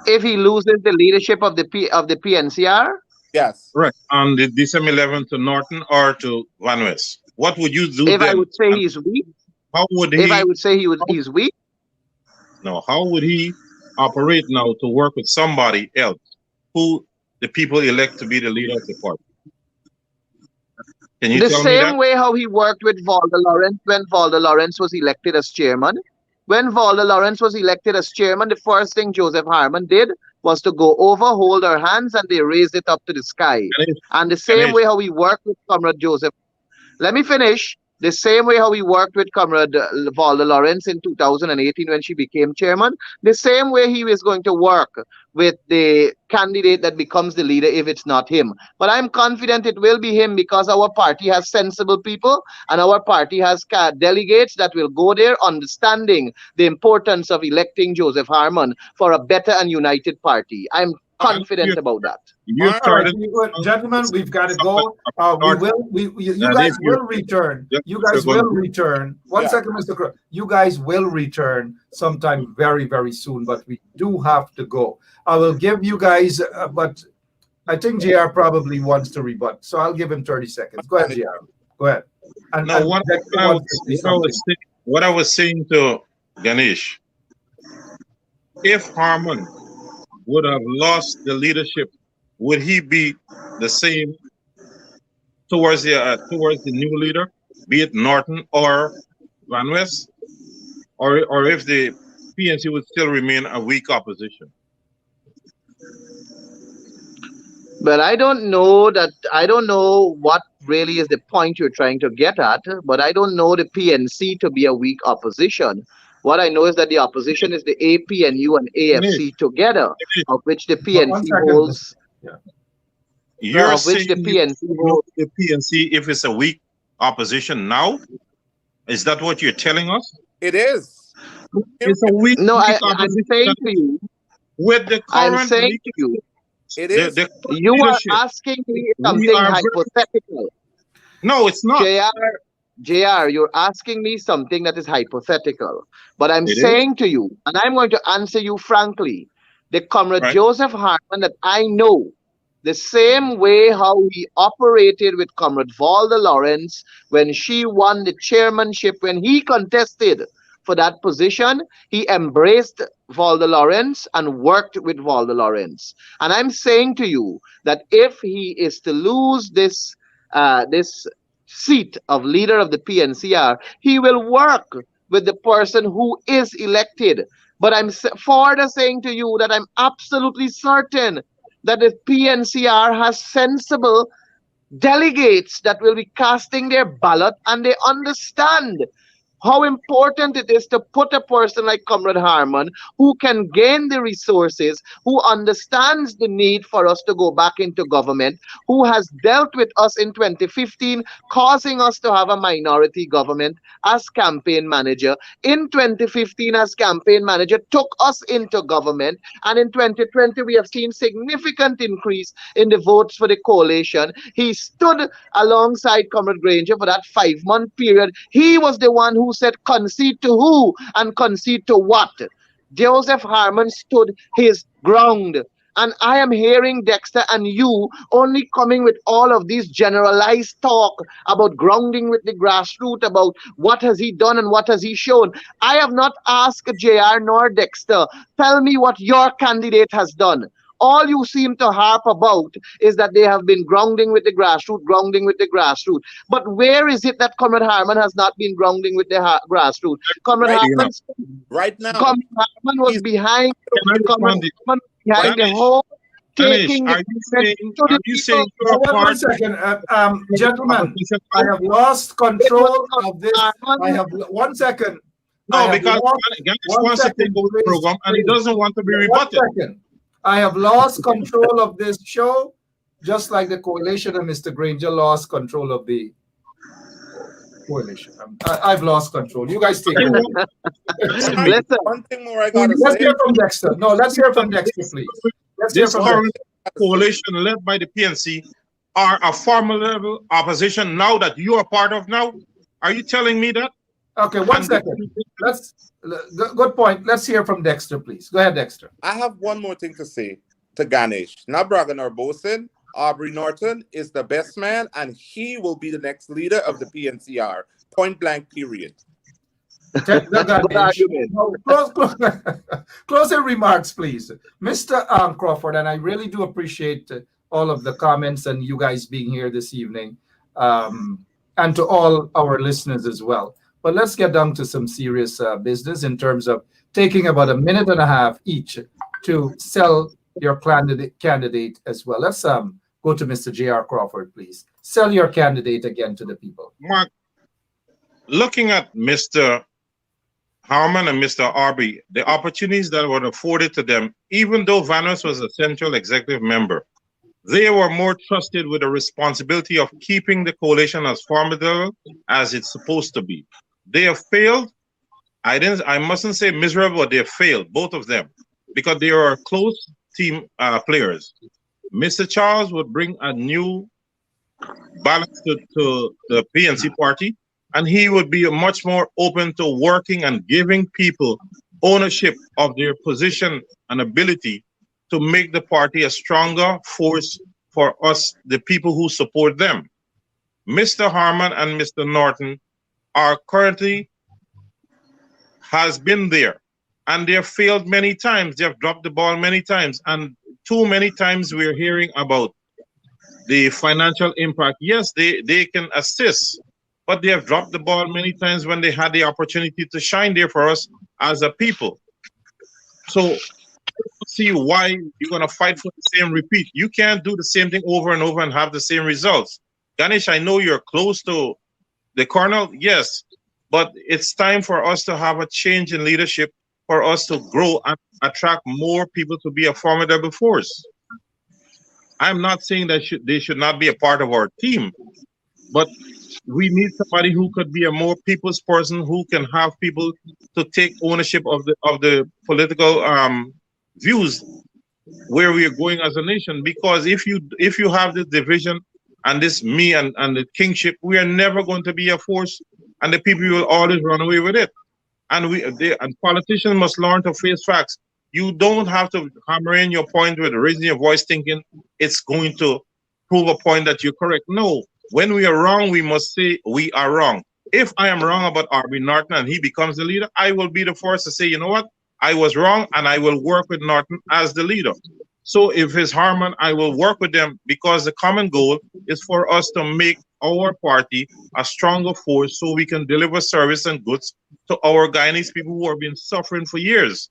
If he loses the leadership of the PNCR, Yes. Right. On the December 11th to Norton or to Van West. What would you do if then? I would say And he's weak, how would if I he would say he's weak, no, how would he operate now to work with somebody else who the people elect to be the leader of the party? Can you the tell me same that? way how he worked with Valder Lawrence when Valder Lawrence was elected as chairman. When Valder Lawrence was elected as chairman, the first thing Joseph Harmon did was to go over, hold her hands, and they raised it up to the sky. Ganesh, And the same Ganesh, way how he worked with Comrade Joseph. Let me finish. The same way how we worked with Comrade Valder Lawrence in 2018 when she became chairman, the same way he is going to work with the candidate that becomes the leader if it's not him. But I'm confident it will be him because our party has sensible people and our party has delegates that will go there understanding the importance of electing Joseph Harmon for a better and united party. I'm confident about that. You All right, started. gentlemen, we've got to go. You That guys if you will return. just You you're guys gonna will return. One Yeah. second, Mr. Crow. You guys will return sometime very, very soon, but we do have to go. I will give you guys, but I think JR probably wants to rebut, so I'll give him 30 seconds. Go ahead, JR. Go ahead. And, now what, Dexter I wants was, to say what I something. was saying, what I was saying to Ganesh, if Harmon would have lost the leadership, would he be the same towards the new leader, be it Norton or Van West, or if the PNC would still remain a weak opposition? But I don't know that. I don't know what really is the point you're trying to get at. But I don't know the PNC to be a weak opposition. What I know is that the opposition is the APNU and Ganesh, AFC together, Ganesh, of which the One PNC second. holds. Yeah. you're Of which saying the you PNC don't know holds. the PNC if it's a weak opposition now? Is that what you're telling us? It is. It's a weak, No, weak I'm opposition saying to you. with the I'm current saying to you. It the, is. the current You are leadership. asking me We something are very, hypothetical. no, it's not. JR, you're asking me something that is hypothetical. But I'm It is saying to you, and I'm going to answer you frankly, the Comrade right. Joseph Harmon that I know, the same way how he operated with Comrade Valda Lawrence when she won the chairmanship, when he contested for that position, he embraced Valda Lawrence and worked with Valda Lawrence. And I'm saying to you that if he is to lose this seat of leader of the PNCR, he will work with the person who is elected. But I'm further saying to you that I'm absolutely certain that the PNCR has sensible delegates that will be casting their ballot, and they understand how important it is to put a person like Comrade Harmon, who can gain the resources, who understands the need for us to go back into government, who has dealt with us in 2015, causing us to have a minority government as campaign manager. In 2015, as campaign manager, took us into government. And in 2020, we have seen significant increase in the votes for the coalition. He stood alongside Comrade Granger for that 5-month period. He was the one who said concede to who and concede to what. Joseph Harmon stood his ground. And I am hearing Dexter and you only coming with all of these generalized talk about grounding with the grassroots, about what has he done and what has he shown. I have not asked JR nor Dexter, tell me what your candidate has done. All you seem to harp about is that they have been grounding with the grassroots, grounding with the grassroots. But where is it that Comrade Harmon has not been grounding with the grassroots? Comrade Right Harmon, Right now. Comrade Harmon was He's behind, Can I Comrade respond? Harmon behind the Ganesh, whole Ganesh, taking are the you government saying to the you're people. One part second, of gentlemen. opposition? I have lost It was control of Comrade this. Harmon. I have 1 second. I No, have because lost Ganesh 1 wants to take second, over the please, program and he please. doesn't want to be 1 rebutted. second. I have lost control of this show, just like the coalition and Mr. Granger lost control of the coalition. I've lost control. You guys take over. Listen, One thing more I gotta Let's say. hear from Dexter. No, let's hear from Dexter, please. Let's hear This from current Dexter. coalition led by the PNC are a formidable opposition now that you are part of now. Are you telling me that? Okay, 1 And second. Good point. Let's hear from Dexter, please. Go ahead, Dexter. I have one more thing to say to Ganesh. Not bragging or boasting. Aubrey Norton is the best man, and he will be the next leader of the PNCR. Point blank, period. Okay, good argument. No, closing remarks, please. Mr. Crawford, and I really do appreciate all of the comments and you guys being here this evening, and to all our listeners as well. But let's get down to some serious business in terms of taking about a minute and a half each to sell your candidate as well. Let's go to Mr. J.R. Crawford, please. Sell your candidate again to the people. Mark, looking at Mr. Harmon and Mr. Aubrey, the opportunities that were afforded to them, even though Vanos was a central executive member, they were more trusted with the responsibility of keeping the coalition as formidable as it's supposed to be. They have failed. I mustn't say miserable, but they have failed, both of them, because they are close team players. Mr. Charles would bring a new balance to the PNC party, and he would be much more open to working and giving people ownership of their position and ability to make the party a stronger force for us, the people who support them. Mr. Harmon and Mr. Norton are currently has been there, and they have failed many times. They have dropped the ball many times, and too many times we're hearing about the financial impact. Yes, they can assist, but they have dropped the ball many times when they had the opportunity to shine there for us as a people. So I don't see why you're going to fight for the same repeat. You can't do the same thing over and over and have the same results. Ganesh, I know you're close to the colonel, yes, but it's time for us to have a change in leadership, for us to grow and attract more people to be a formidable force. I'm not saying that they should not be a part of our team, but we need somebody who could be a more people's person, who can have people to take ownership of the political views where we are going as a nation. Because if you have this division and this me and the kingship, we are never going to be a force, and the people will always run away with it. And politicians must learn to face facts. You don't have to hammer in your point with raising your voice thinking it's going to prove a point that you're correct. No, when we are wrong, we must say we are wrong. If I am wrong about Aubrey Norton and he becomes the leader, I will be the first to say, you know what, I was wrong, and I will work with Norton as the leader. So if it's Harmon, I will work with them, because the common goal is for us to make our party a stronger force so we can deliver service and goods to our Guyanese people who have been suffering for years.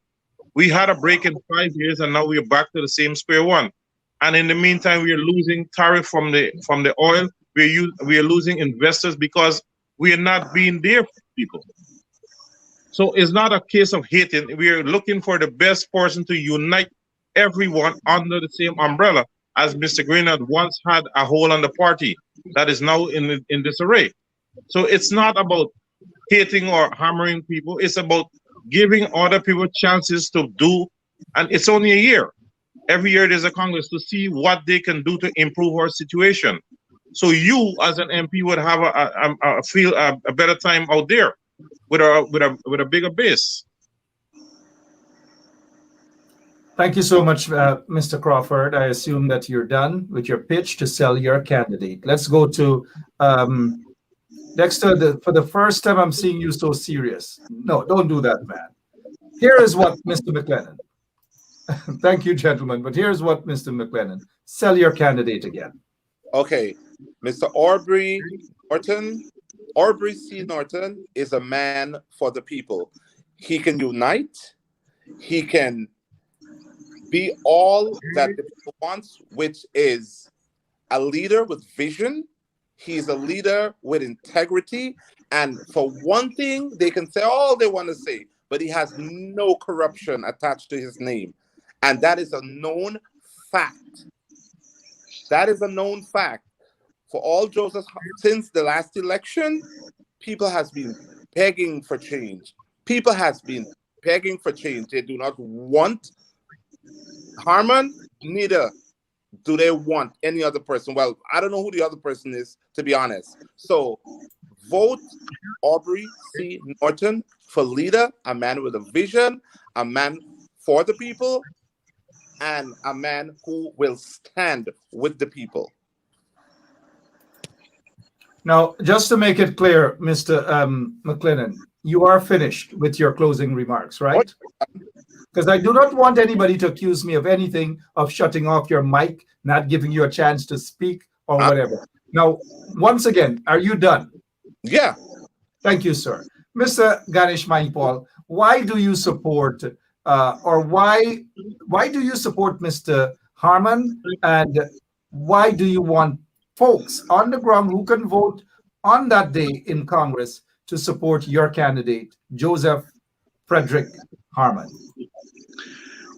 We had a break in 5 years, and now we are back to the same square one. And in the meantime, we are losing tariff from the oil. We are losing investors because we are not being there for people. So it's not a case of hating. We are looking for the best person to unite everyone under the same umbrella, as Mr. Green had once had a hole on the party that is now in disarray. So it's not about hating or hammering people. It's about giving other people chances to do, and it's only a year. Every year there's a Congress to see what they can do to improve our situation. So you, as an MP, would have a better time out there with a bigger base. Thank you so much, Mr. Crawford. I assume that you're done with your pitch to sell your candidate. Let's go to Dexter. For the first time, I'm seeing you so serious. No, don't do that, man. Here is what, Mr. Mclennon. Thank you, gentlemen. But here's what, Mr. Mclennon. Sell your candidate again. Okay, Mr. Aubrey Norton. Aubrey C. Norton is a man for the people. He can unite. He can be all that the people wants, which is a leader with vision. He's a leader with integrity. And for one thing, they can say all they want to say, but he has no corruption attached to his name. And that is a known fact. That is a known fact. For all Joseph, since the last election, people has been begging for change. People has been begging for change. They do not want Harmon, neither do they want any other person. Well, I don't know who the other person is, to be honest. So vote Aubrey C. Norton for leader, a man with a vision, a man for the people, and a man who will stand with the people. Now, just to make it clear, Mr. Mclennon, you are finished with your closing remarks, right? Because I do not want anybody to accuse me of anything, of shutting off your mic, not giving you a chance to speak, or whatever. Now, once again, are you done? Yeah. Thank you, sir. Mr. Ganesh Mahipaul, why do you support, why do you support Mr. Harmon, and why do you want folks on the ground who can vote on that day in Congress to support your candidate, Joseph Frederick Harmon?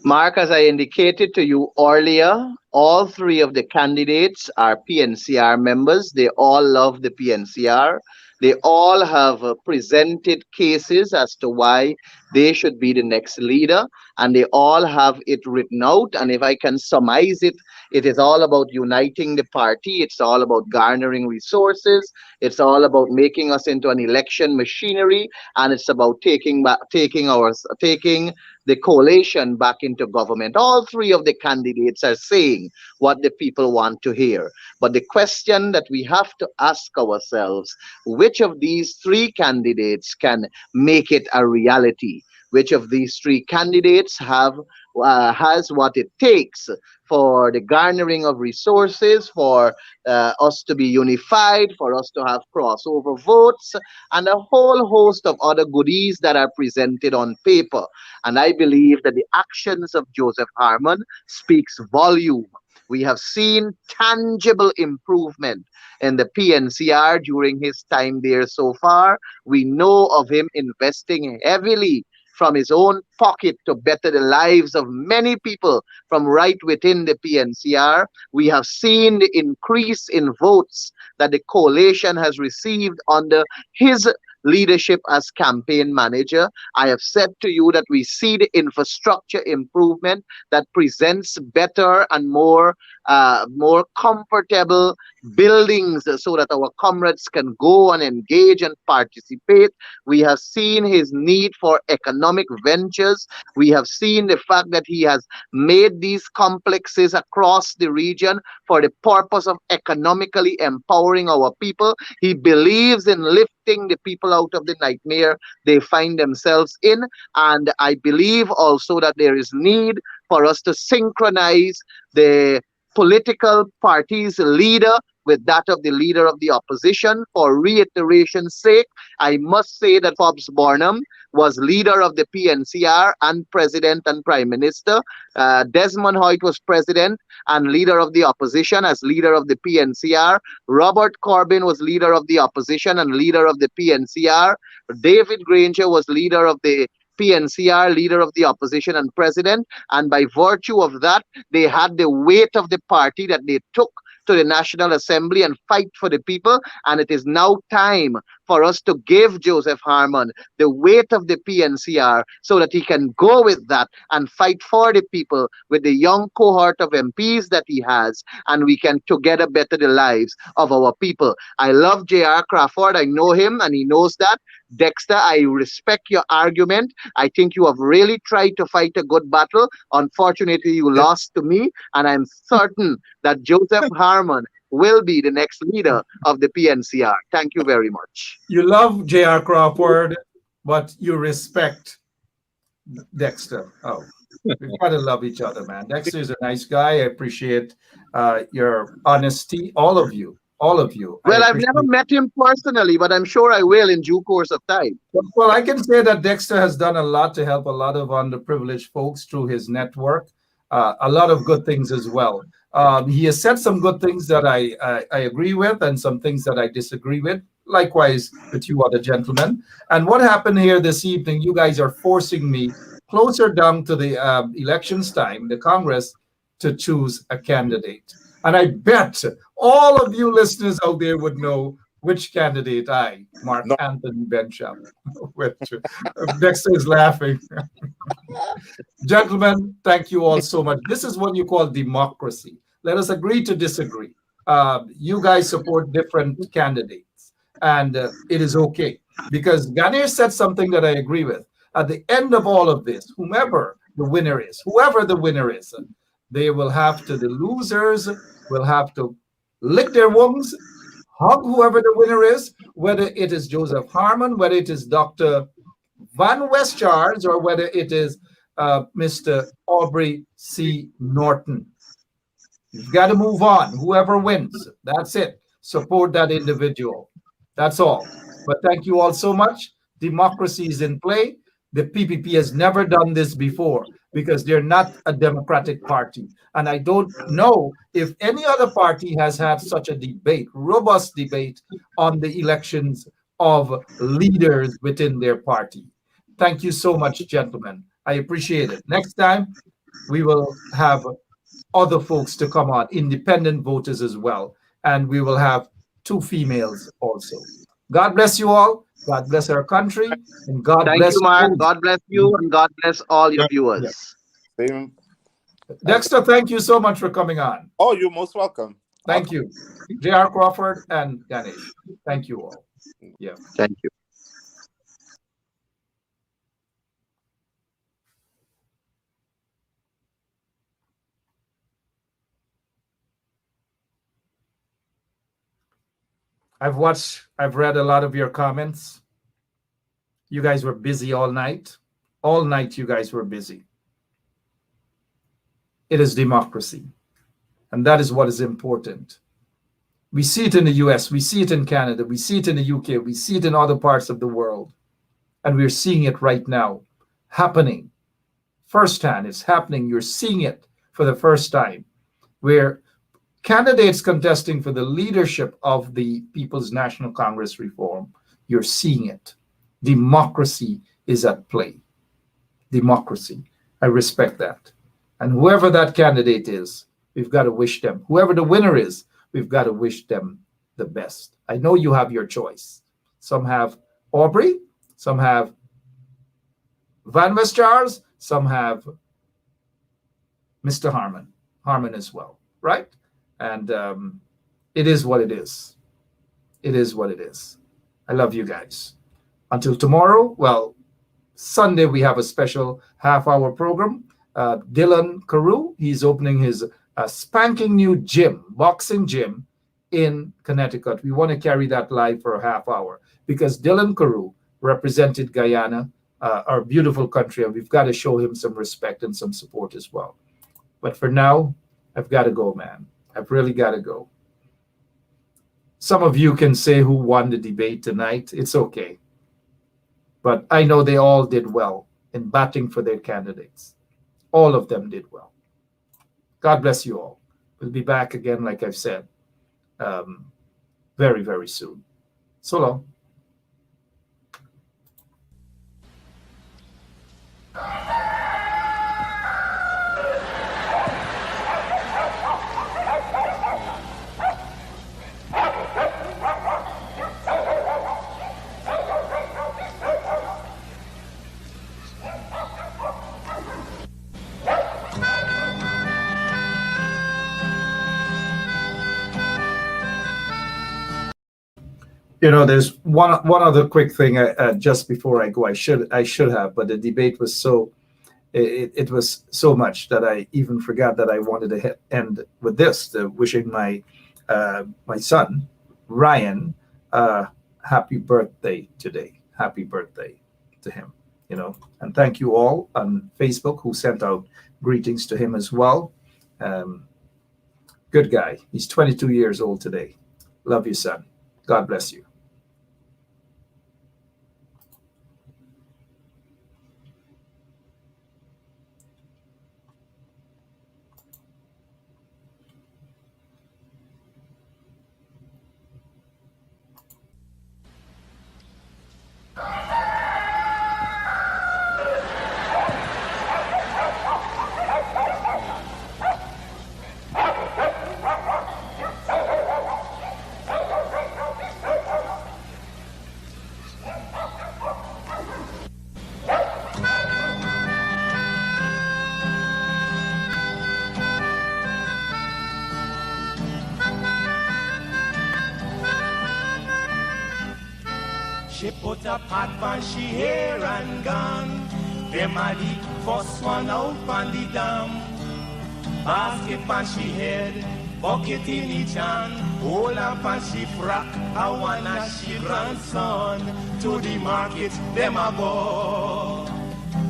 Mark, as I indicated to you earlier, all three of the candidates are PNCR members. They all love the PNCR. They all have presented cases as to why they should be the next leader, and they all have it written out. And if I can surmise it, it is all about uniting the party. It's all about garnering resources. It's all about making us into an election machinery, and it's about taking the coalition back into government. All three of the candidates are saying what the people want to hear. But the question that we have to ask ourselves, which of these three candidates can make it a reality? Which of these three candidates has what it takes for the garnering of resources, for us to be unified, for us to have crossover votes, and a whole host of other goodies that are presented on paper. And I believe that the actions of Joseph Harmon speaks volume. We have seen tangible improvement in the PNCR during his time there so far. We know of him investing heavily from his own pocket to better the lives of many people from right within the PNCR. We have seen the increase in votes that the coalition has received under his leadership as campaign manager. I have said to you that we see the infrastructure improvement that presents better and more comfortable buildings so that our comrades can go and engage and participate. We have seen his need for economic ventures. We have seen the fact that he has made these complexes across the region for the purpose of economically empowering our people. He believes in lifting the people out of the nightmare they find themselves in. And I believe also that there is need for us to synchronize the political party's leader with that of the leader of the opposition. For reiteration's sake, I must say that Fobbs Barnum was leader of the PNCR and president and prime minister. Desmond Hoyt was president and leader of the opposition as leader of the PNCR. Robert Corbyn was leader of the opposition and leader of the PNCR. David Granger was leader of the PNCR, leader of the opposition and president. And by virtue of that, they had the weight of the party that they took to the National Assembly and fight for the people. And it is now time for us to give Joseph Harmon the weight of the PNCR so that he can go with that and fight for the people with the young cohort of MPs that he has, and we can together better the lives of our people. I love J.R. Crawford. I know him and he knows that. Dexter, I respect your argument. I think you have really tried to fight a good battle. Unfortunately, you lost to me, and I'm certain that Joseph Harmon will be the next leader of the PNCR. Thank you very much. You love J.R. Crawford, but you respect Dexter. Oh, we've got to love each other, man. Dexter is a nice guy. I appreciate your honesty, all of you. All of you. Well, I've never met him personally, but I'm sure I will in due course of time. Well, I can say that Dexter has done a lot to help a lot of underprivileged folks through his network. A lot of good things as well. He has said some good things that I agree with and some things that I disagree with. Likewise with you other gentlemen. And what happened here this evening, you guys are forcing me closer down to the elections time, the Congress, to choose a candidate. And I bet all of you listeners out there would know which candidate I, Mark Anthony Bencham, went to. Dexter is laughing. Gentlemen, thank you all so much. This is what you call democracy. Let us agree to disagree. You guys support different candidates, and it is okay. Because Ganesh said something that I agree with. At the end of all of this, whoever the winner is, they will have to, the losers will have to lick their wounds, hug whoever the winner is, whether it is Joseph Harmon, whether it is Dr. Van Westcharles, or whether it is Mr. Aubrey C. Norton. You've got to move on. Whoever wins, that's it. Support that individual. That's all. But thank you all so much. Democracy is in play. The PPP has never done this before because they're not a democratic party. And I don't know if any other party has had such a debate, robust debate on the elections of leaders within their party. Thank you so much, gentlemen. I appreciate it. Next time, we will have other folks to come on, independent voters as well. And we will have 2 females also. God bless you all. God bless our country, and God Thank bless you, Mark. you. God bless you, and God bless all your Yeah. viewers. Same. Dexter, thank you so much for coming on. Oh, you're most welcome. Thank you. J.R. Crawford and Ganesh. Thank you all. Yeah. Thank you. I've read a lot of your comments. You guys were busy all night. All night, you guys were busy. It is democracy. And that is what is important. We see it in the US, we see it in Canada, we see it in the UK, we see it in other parts of the world. And we're seeing it right now happening firsthand. It's happening. You're seeing it for the first time, where candidates contesting for the leadership of the People's National Congress reform, you're seeing it. Democracy is at play. Democracy. I respect that. And whoever that candidate is, we've got to wish them. Whoever the winner is, we've got to wish them the best. I know you have your choice. Some have Aubrey, some have Van Westjars, some have Mr. Harmon as well, right? And it is what it is. It is what it is. I love you guys. Until tomorrow, well, Sunday we have a special half-hour program. Dylan Carew, he's opening his spanking new gym, boxing gym in Connecticut. We want to carry that live for a half hour because Dylan Carew represented Guyana, our beautiful country, and we've got to show him some respect and some support as well. But for now, I've got to go, man. I've really got to go. Some of you can say who won the debate tonight. It's okay. But I know they all did well in batting for their candidates. All of them did well. God bless you all. We'll be back again, like I've said, very, very soon. So long. You know, there's one other quick thing just before I go. I should have, but the debate was it was so much that I even forgot that I wanted to end with this, wishing my son Ryan happy birthday today. Happy birthday to him. You know, and thank you all on Facebook who sent out greetings to him as well. Good guy. He's 22 years old today. Love you, son. God bless you. She put a pot on she hair and gone. Them a the first one out on the dam. Basket on she head, bucket in each hand. Hold up on she frock, I wanna she grandson. To the market, them a go.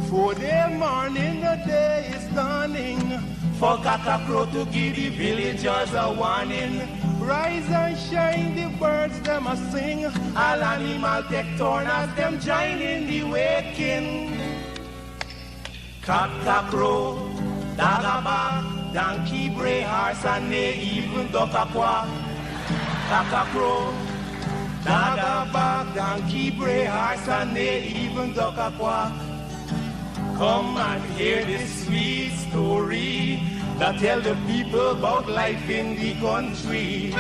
For the morning, the day is dawning. For cockcrow to give the villagers a warning. Rise and shine, the birds them a sing. All animal take turn as them join in the waking. Cockcrow, dagaba, donkey, bray, horse, and they even duck a quack. Cockcrow, dagaba, donkey, bray, horse, and they even duck a quack. Come and hear this sweet story that tell the people about life in the country.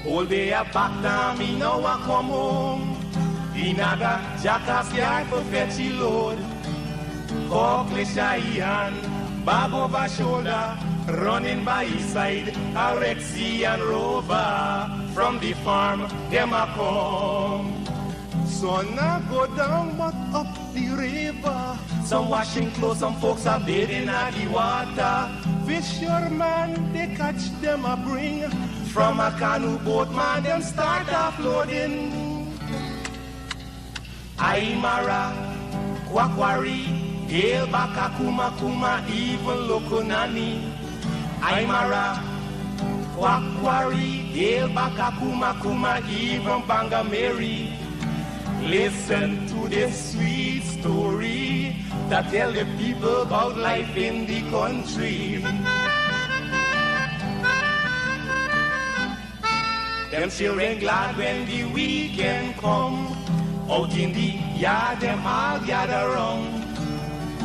All day a back down, me now I come home. Inaga, jackass yard for fetchy load. Cockle Cheyenne, bag over shoulder, running by his side, a Rexy and Rover. From the farm, them a come. Sun a go down but up the river. Some washing clothes, some folks are bathing at the water. Fisherman, they catch them a bring. From a canoe boat, man, them start offloading. Aymara, Kwakwari, Hail Baka Kuma Kuma, even Lokonani. Aymara, Kwakwari, Hail Baka Kuma Kuma, even Banga Mary. Listen to this sweet story that tell the people about life in the country. Them children glad when the weekend come. Out in the yard, them all gather round.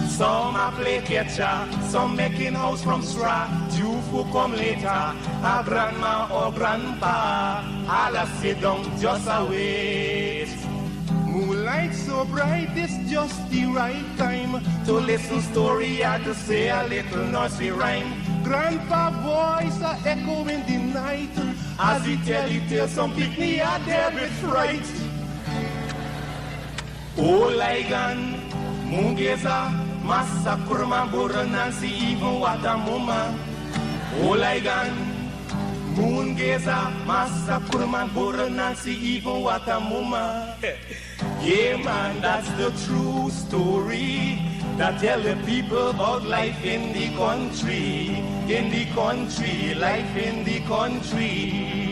Some a play catcher, some making house from straw. Two who come later, a grandma or grandpa. All a sit down just a wait. Moonlight so bright, it's just the right time to listen story or to say a little nursery rhyme. Grandpa voice a echo in the night as he tell the tale, some picnic are there with fright. Oh, Ligan, Mungeza, Massa Kurma, Bura, Nancy, even Watamuma. Oh, Ligan, Mungeza, Massa Kurma, Bura, Nancy, even Watamuma. Yeah, man, that's the true story that tell the people about life in the country, life in the country.